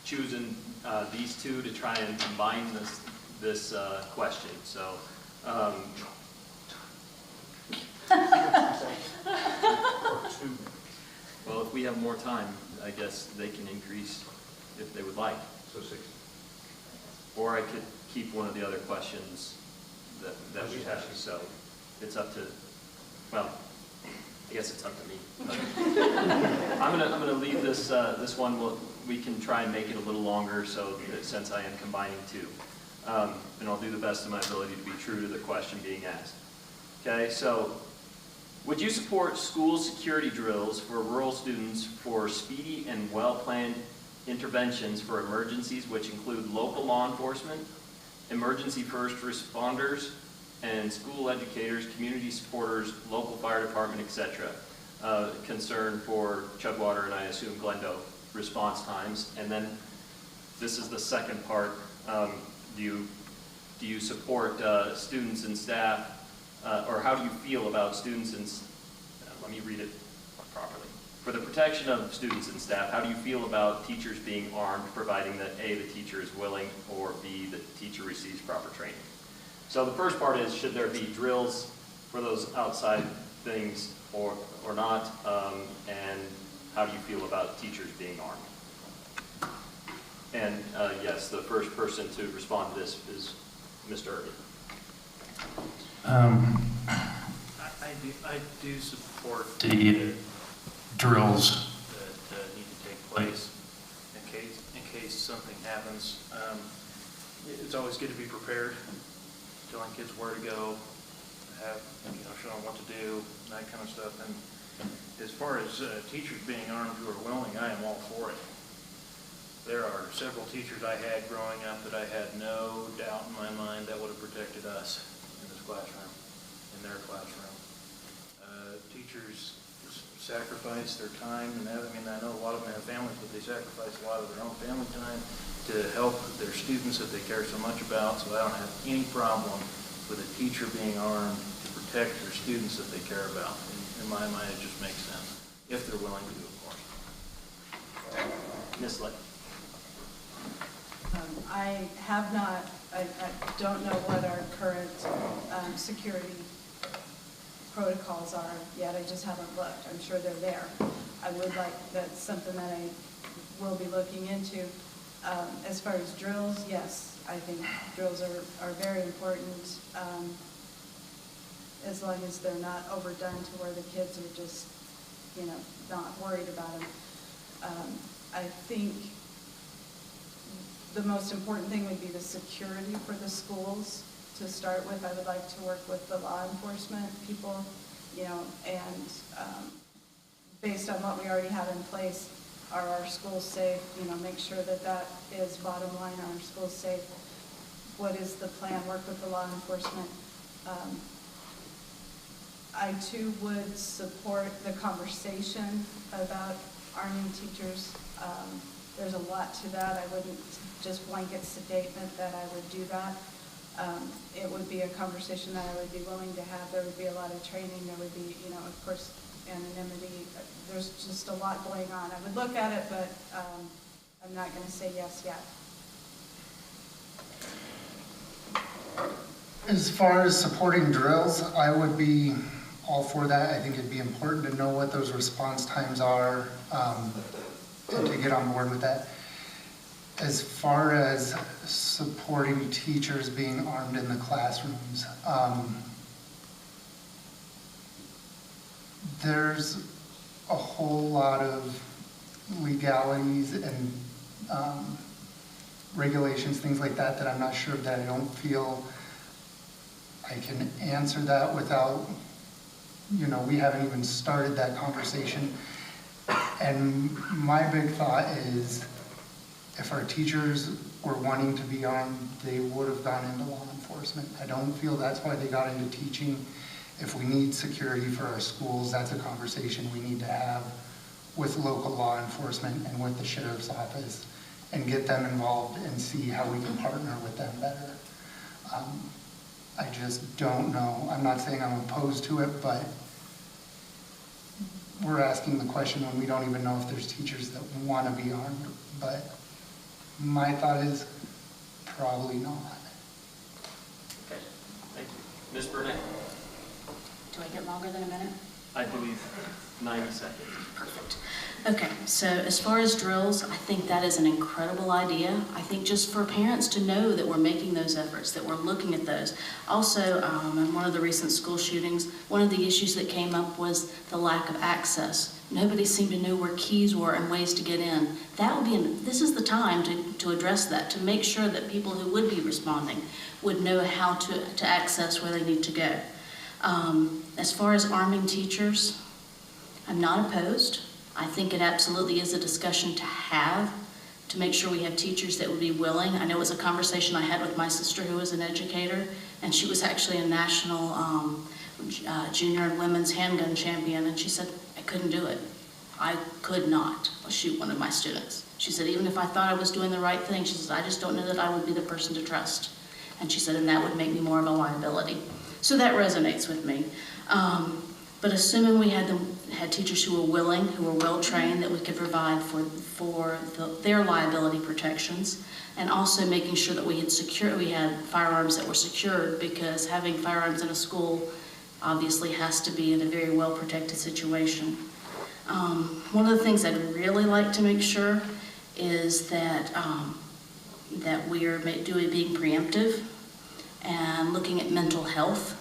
choosing these 2 to try and combine this question. So. Well, if we have more time, I guess they can increase if they would like. So 60. Or I could keep one of the other questions that we have. So it's up to, well, I guess it's up to me. I'm gonna leave this one. We can try and make it a little longer, so that since I am combining 2, and I'll do the best of my ability to be true to the question being asked. Okay, so would you support school security drills for rural students for speedy and well-planned interventions for emergencies, which include local law enforcement, emergency first responders, and school educators, community supporters, local fire department, etc.? Concern for Chugwater and I assume Glendo response times. And then this is the second part. Do you support students and staff, or how do you feel about students and, let me read it properly. For the protection of students and staff, how do you feel about teachers being armed, providing that A, the teacher is willing, or B, the teacher receives proper training? So the first part is, should there be drills for those outside things or not? And how do you feel about teachers being armed? And yes, the first person to respond to this is Mr. Irving. I do support The drills. that need to take place in case something happens. It's always good to be prepared, telling kids where to go, showing them what to do, that kind of stuff. And as far as teachers being armed who are willing, I am all for it. There are several teachers I had growing up that I had no doubt in my mind that would have protected us in this classroom, in their classroom. Teachers sacrifice their time, and I know a lot of them have families, but they sacrifice a lot of their own family time to help their students that they care so much about, so I don't have any problem with a teacher being armed to protect their students that they care about. In my mind, it just makes sense, if they're willing to do it for them. Ms. Lake. I don't know what our current security protocols are yet. I just haven't looked. I'm sure they're there. I would like, that's something that I will be looking into. As far as drills, yes, I think drills are very important, as long as they're not overdone to where the kids are just, not worried about them. I think the most important thing would be the security for the schools. To start with, I would like to work with the law enforcement people, and based on what we already have in place, are our schools safe? Make sure that is bottom line, are our schools safe? What is the plan? Work with the law enforcement. I too would support the conversation about arming teachers. There's a lot to that. I wouldn't just blanket statement that I would do that. It would be a conversation that I would be willing to have. There would be a lot of training. There would be, of course, anonymity. There's just a lot going on. I would look at it, but I'm not going to say yes yet. As far as supporting drills, I would be all for that. I think it'd be important to know what those response times are, and to get on board with that. As far as supporting teachers being armed in the classrooms, there's a whole lot of legalities and regulations, things like that, that I'm not sure that I don't feel I can answer that without, we haven't even started that conversation. And my big thought is, if our teachers were wanting to be armed, they would have gone into law enforcement. I don't feel that's why they got into teaching. If we need security for our schools, that's a conversation we need to have with local law enforcement and with the sheriff's office and get them involved and see how we can partner with them better. I just don't know. I'm not saying I'm opposed to it, but we're asking the question when we don't even know if there's teachers that want to be armed. But my thought is probably not. Okay, thank you. Ms. Burnett? Do I get longer than a minute? I believe 90 seconds. Perfect. Okay, so as far as drills, I think that is an incredible idea. I think just for parents to know that we're making those efforts, that we're looking at those. Also, in one of the recent school shootings, one of the issues that came up was the lack of access. Nobody seemed to know where keys were and ways to get in. That would be, this is the time to address that, to make sure that people who would be responding would know how to access where they need to go. As far as arming teachers, I'm not opposed. I think it absolutely is a discussion to have, to make sure we have teachers that would be willing. I know it was a conversation I had with my sister who was an educator, and she was actually a national junior and women's handgun champion, and she said, I couldn't do it. I could not shoot one of my students. She said, even if I thought I was doing the right thing, she says, I just don't know that I would be the person to trust. And she said, and that would make me more of a liability. So that resonates with me. But assuming we had teachers who were willing, who were well-trained, that we could provide for their liability protections, and also making sure that we had firearms that were secured, because having firearms in a school obviously has to be in a very well-protected situation. One of the things I'd really like to make sure is that we are being preemptive and looking at mental health,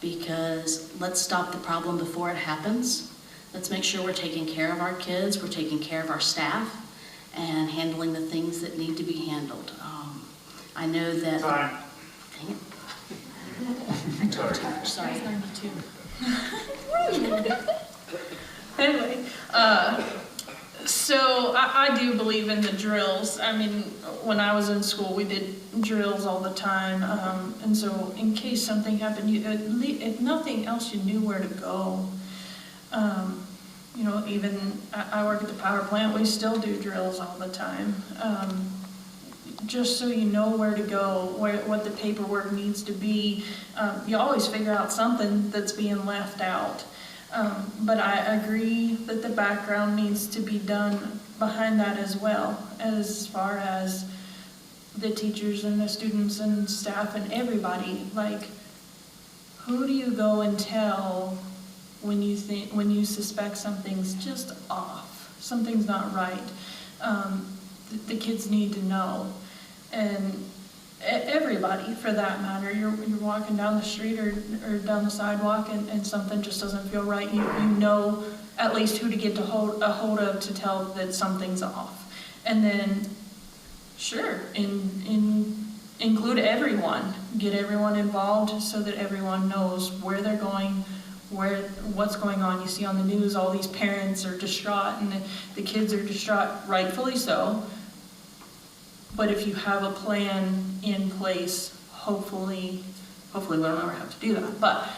because let's stop the problem before it happens. Let's make sure we're taking care of our kids, we're taking care of our staff, and handling the things that need to be handled. I know that... Time. Dang it. I talked too much, sorry. Anyway, so I do believe in the drills. I mean, when I was in school, we did drills all the time. And so in case something happened, if nothing else, you knew where to go. You know, even I work at the power plant, we still do drills all the time. Just so you know where to go, what the paperwork needs to be. You always figure out something that's being left out. But I agree that the background needs to be done behind that as well, as far as the teachers and the students and staff and everybody. Like, who do you go and tell when you suspect something's just off, something's not right? The kids need to know, and everybody for that matter. You're walking down the street or down the sidewalk and something just doesn't feel right. You know at least who to get a hold of to tell that something's off. And then sure, include everyone, get everyone involved so that everyone knows where they're going, what's going on. You see on the news all these parents are distraught, and the kids are distraught, rightfully so. But if you have a plan in place, hopefully we don't ever have to do that, but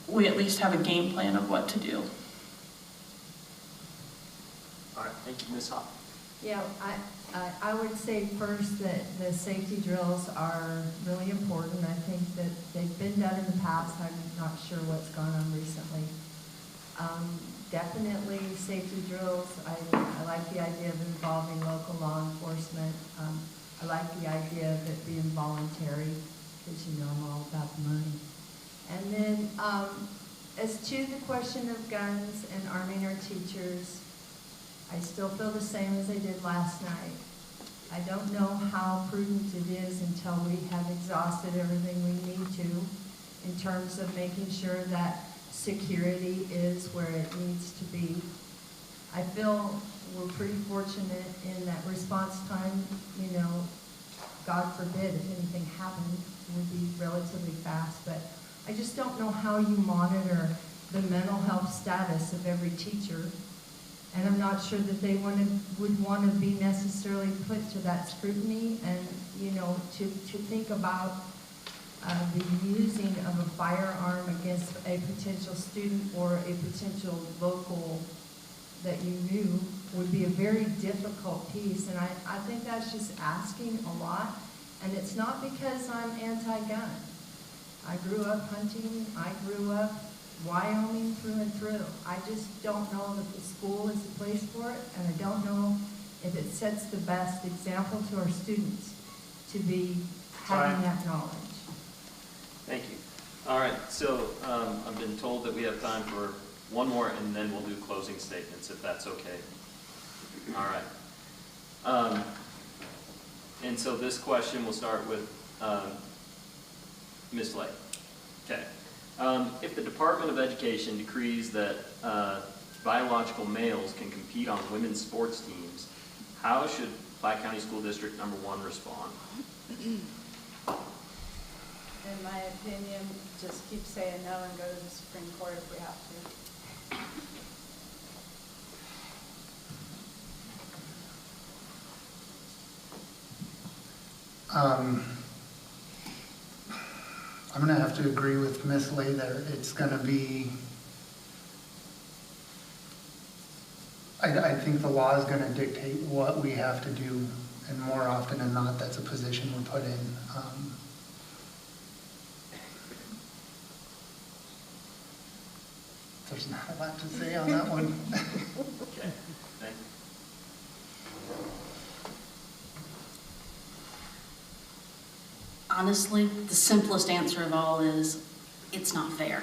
we at least have a game plan of what to do. All right, thank you, Ms. Hopp. Yeah, I would say first that the safety drills are really important. I think that they've been done in the past. I'm not sure what's gone on recently. Definitely safety drills. I like the idea of involving local law enforcement. I like the idea of it being voluntary, because you know I'm all about the money. And then as to the question of guns and arming our teachers, I still feel the same as I did last night. I don't know how prudent it is until we have exhausted everything we need to in terms of making sure that security is where it needs to be. I feel we're pretty fortunate in that response time, you know, God forbid if anything happened, would be relatively fast, but I just don't know how you monitor the mental health status of every teacher, and I'm not sure that they would want to be necessarily put to that scrutiny, and, you know, to think about the using of a firearm against a potential student or a potential local that you knew would be a very difficult piece. And I think that's just asking a lot. And it's not because I'm anti-gun. I grew up hunting. I grew up Wyoming through and through. I just don't know that the school is the place for it. And I don't know if it sets the best example to our students to be having that knowledge. Thank you. All right, so I've been told that we have time for one more, and then we'll do closing statements, if that's okay. All right. And so this question will start with Ms. Lake. Okay. If the Department of Education decrees that biological males can compete on women's sports teams, how should Platte County School District number 1 respond? In my opinion, just keep saying no and go to the Supreme Court if we have to. I'm going to have to agree with Ms. Lee there. It's going to be, I think the law is going to dictate what we have to do, and more often than not, that's a position we're put in. There's not a lot to say on that one. Okay, thank you. Honestly, the simplest answer of all is, it's not fair.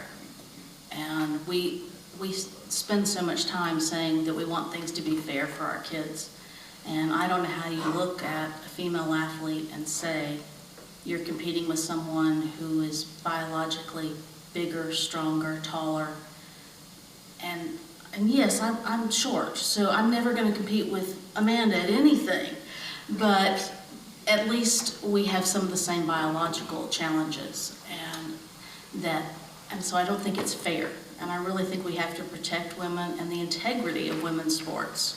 And we spend so much time saying that we want things to be fair for our kids. And I don't know how you look at a female athlete and say, you're competing with someone who is biologically bigger, stronger, taller. And yes, I'm short, so I'm never going to compete with Amanda at anything. But at least we have some of the same biological challenges, and so I don't think it's fair. And I really think we have to protect women and the integrity of women's sports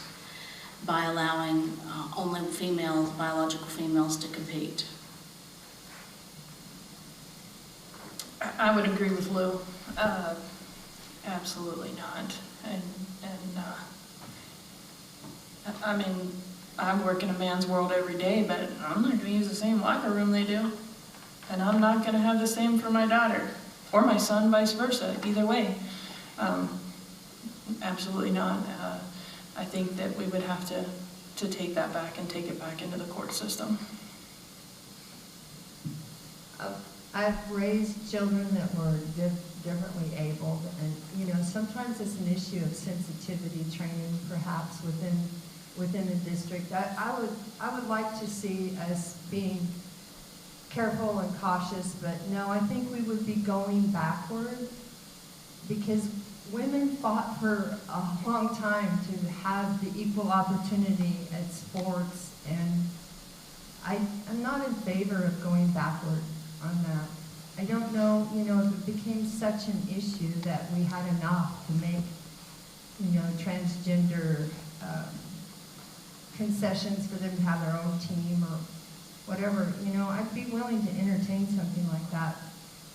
by allowing only females, biological females, to compete. I would agree with Lou. Absolutely not. I mean, I work in a man's world every day, but I'm not gonna use the same locker room they do. And I'm not gonna have the same for my daughter, or my son, vice versa, either way. Absolutely not. I think that we would have to take that back and take it back into the court system. I've raised children that were differently abled, and, you know, sometimes it's an issue of sensitivity training, perhaps, within the district. I would like to see us being careful and cautious, but no, I think we would be going backward, because women fought for a long time to have the equal opportunity at sports, and I'm not in favor of going backward on that. I don't know, you know, if it became such an issue that we had enough to make, you know, transgender concessions for them to have their own team or whatever, you know, I'd be willing to entertain something like that,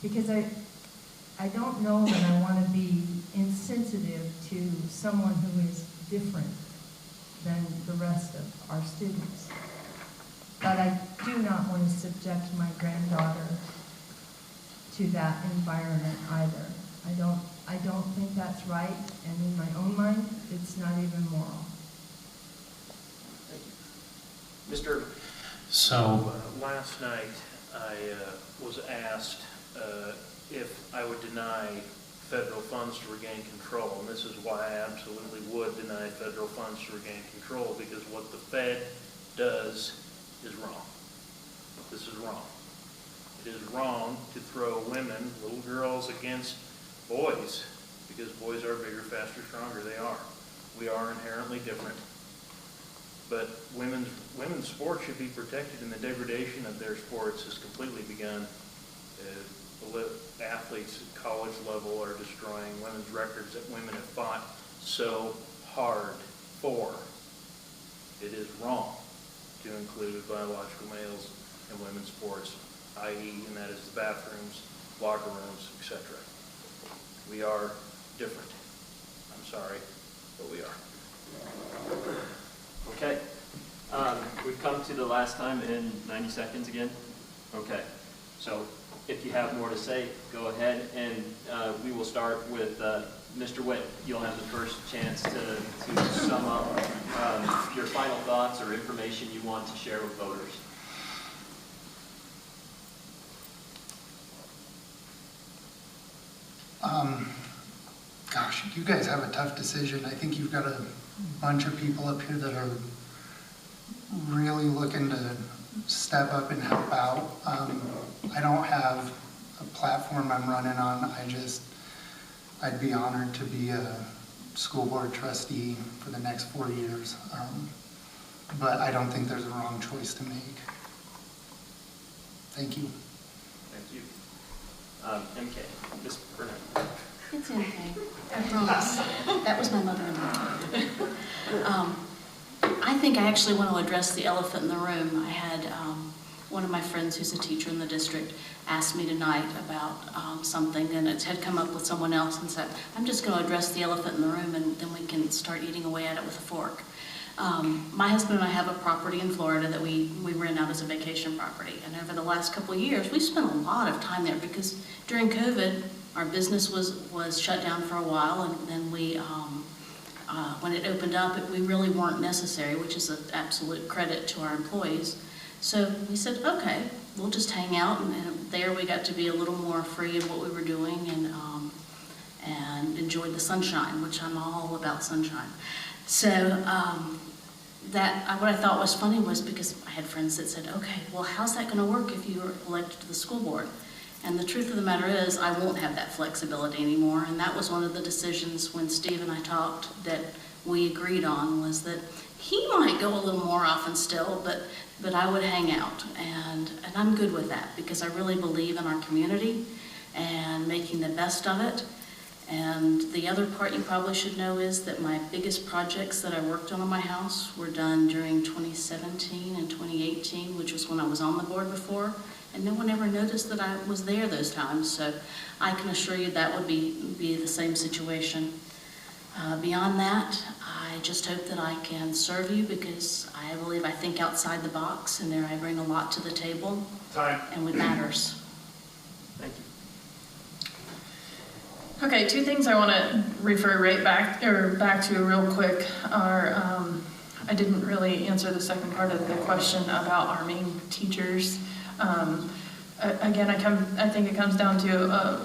because I don't know that I want to be insensitive to someone who is different than the rest of our students. But I do not want to subject my granddaughter to that environment either. I don't think that's right, and in my own mind, it's not even moral. Mr. So, Last night, I was asked if I would deny federal funds to regain control, and this is why I absolutely would deny federal funds to regain control, because what the Fed does is wrong. This is wrong. It is wrong to throw women, little girls, against boys, because boys are bigger, faster, stronger. They are. We are inherently different. But women's sports should be protected, and the degradation of their sports has completely begun. Athletes at college level are destroying women's records that women have fought so hard for. It is wrong to include biological males in women's sports, i.e., and that is the bathrooms, locker rooms, etc. We are different. I'm sorry, but we are. Okay. We've come to the last time in 90 seconds again. Okay. So if you have more to say, go ahead, and we will start with Mr. Witt. You'll have the first chance to sum up your final thoughts or information you want to share with voters. Gosh, you guys have a tough decision. I think you've got a bunch of people up here that are really looking to step up and help out. I don't have a platform I'm running on. I'd be honored to be a school board trustee for the next 4 years. But I don't think there's a wrong choice to make. Thank you. Thank you. MK, Ms. Burnett. It's okay, I promise. That was my mother-in-law. I think I actually want to address the elephant in the room. I had one of my friends who's a teacher in the district asked me tonight about something, and it had come up with someone else, and said, I'm just going to address the elephant in the room, and then we can start eating away at it with a fork. My husband and I have a property in Florida that we rent out as a vacation property, and over the last couple of years, we've spent a lot of time there, because during COVID, Our business was shut down for a while, and then we, when it opened up, we really weren't necessary, which is an absolute credit to our employees. So we said, okay, we'll just hang out, and there we got to be a little more free in what we were doing, and enjoyed the sunshine, which I'm all about sunshine. So what I thought was funny was because I had friends that said, okay, well, how's that going to work if you were elected to the school board? And the truth of the matter is, I won't have that flexibility anymore, and that was one of the decisions when Steve and I talked that we agreed on, was that he might go a little more often still, but I would hang out, and I'm good with that because I really believe in our community and making the best of it. And the other part you probably should know is that my biggest projects that I worked on in my house were done during 2017 and 2018, which was when I was on the board before, and no one ever noticed that I was there those times, so I can assure you that would be the same situation. Beyond that, I just hope that I can serve you because I believe I think outside the box, and there I bring a lot to the table. Time. And it matters. Thank you. Okay, two things I want to refer back to real quick are, I didn't really answer the second part of the question about arming teachers. Again, I think it comes down to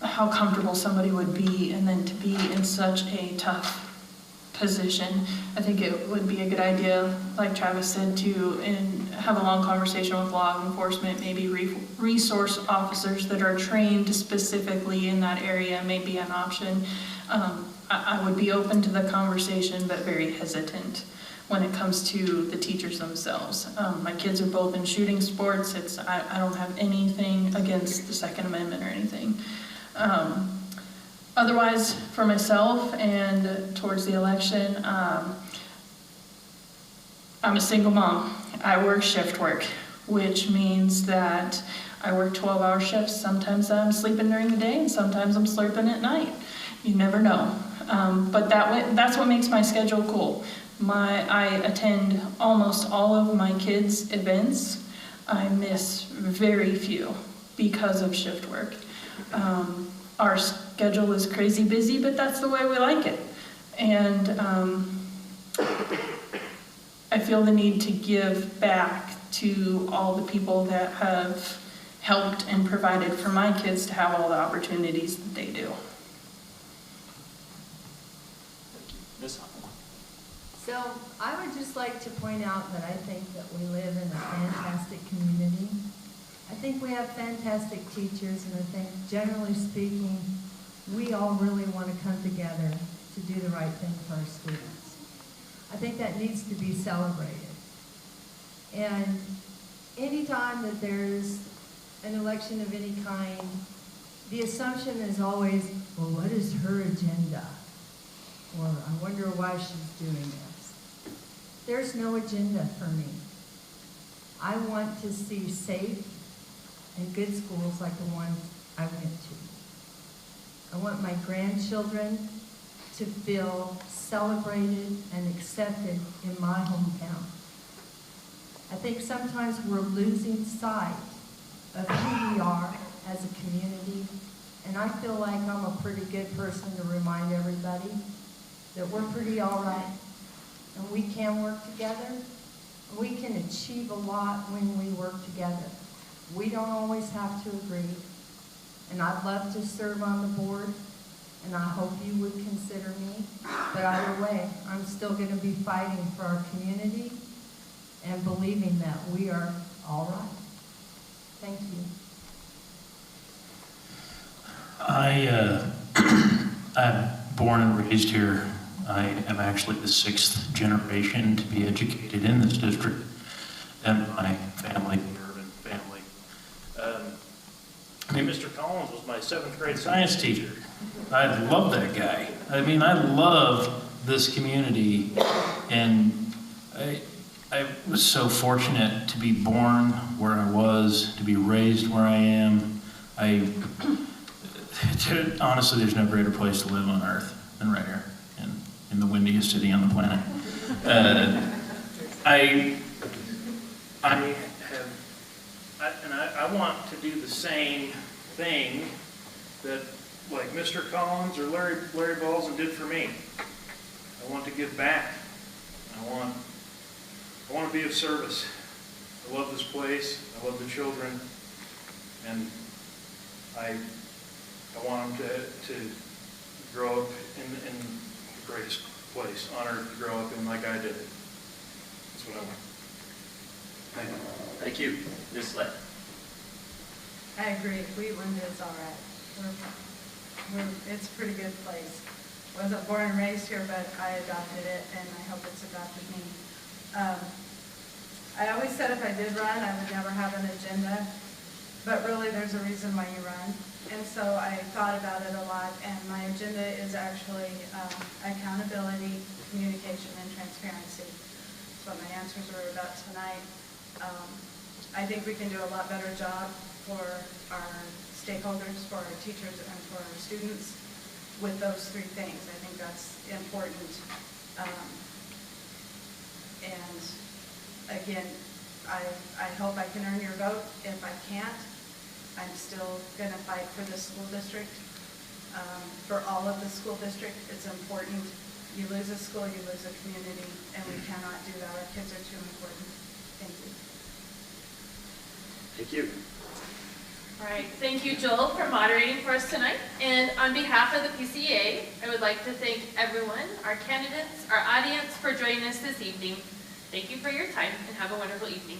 how comfortable somebody would be, and then to be in such a tough position. I think it would be a good idea, like Travis said, to have a long conversation with law enforcement, maybe resource officers that are trained specifically in that area may be an option. I would be open to the conversation, but very hesitant when it comes to the teachers themselves. My kids are both in shooting sports. I don't have anything against the Second Amendment or anything. Otherwise, for myself and towards the election, I'm a single mom. I work shift work, which means that I work 12-hour shifts. Sometimes I'm sleeping during the day, and sometimes I'm sleeping at night. You never know. But that's what makes my schedule cool. I attend almost all of my kids' events. I miss very few because of shift work. Our schedule is crazy busy, but that's the way we like it. And I feel the need to give back to all the people that have helped and provided for my kids to have all the opportunities that they do. Thank you. Ms. Hoffman. So I would just like to point out that I think that we live in a fantastic community. I think we have fantastic teachers, and I think generally speaking, we all really want to come together to do the right thing for our students. I think that needs to be celebrated. And anytime that there's an election of any kind, the assumption is always, well, what is her agenda? Or I wonder why she's doing this. There's no agenda for me. I want to see safe and good schools like the one I went to. I want my grandchildren to feel celebrated and accepted in my hometown. I think sometimes we're losing sight of who we are as a community, and I feel like I'm a pretty good person to remind everybody that we're pretty all right, and we can work together. We can achieve a lot when we work together. We don't always have to agree, and I'd love to serve on the board, and I hope you would consider me. But either way, I'm still going to be fighting for our community and believing that we are all right. Thank you. I'm born and raised here. I am actually the 6th generation to be educated in this district, and my family, the urban family. Mr. Collins was my 7th grade science teacher. I love that guy. I mean, I love this community, and I was so fortunate to be born where I was, to be raised where I am. Honestly, there's no greater place to live on earth than right here in the windiest city on the planet. I want to do the same thing that, like Mr. Collins or Larry Balzan did for me. I want to give back. I want to be of service. I love this place. I love the children, and I want them to grow up in the greatest place on earth to grow up in like I did. That's what I want. Thank you. Thank you. Ms. Slett. I agree, Wheatland is all right. It's a pretty good place. Wasn't born and raised here, but I adopted it, and I hope it's adopted me. I always said if I did run, I would never have an agenda, but really there's a reason why you run. And so I thought about it a lot, and my agenda is actually accountability, communication, and transparency. That's what my answers are about tonight. I think we can do a lot better job for our stakeholders, for our teachers, and for our students with those three things. I think that's important. And again, I hope I can earn your vote. If I can't, I'm still going to fight for the school district. For all of the school district, it's important. You lose a school, you lose a community, and we cannot do that. Our kids are too important. Thank you. Thank you. All right, thank you, Joel, for moderating for us tonight. And on behalf of the PCEA, I would like to thank everyone, our candidates, our audience, for joining us this evening. Thank you for your time, and have a wonderful evening.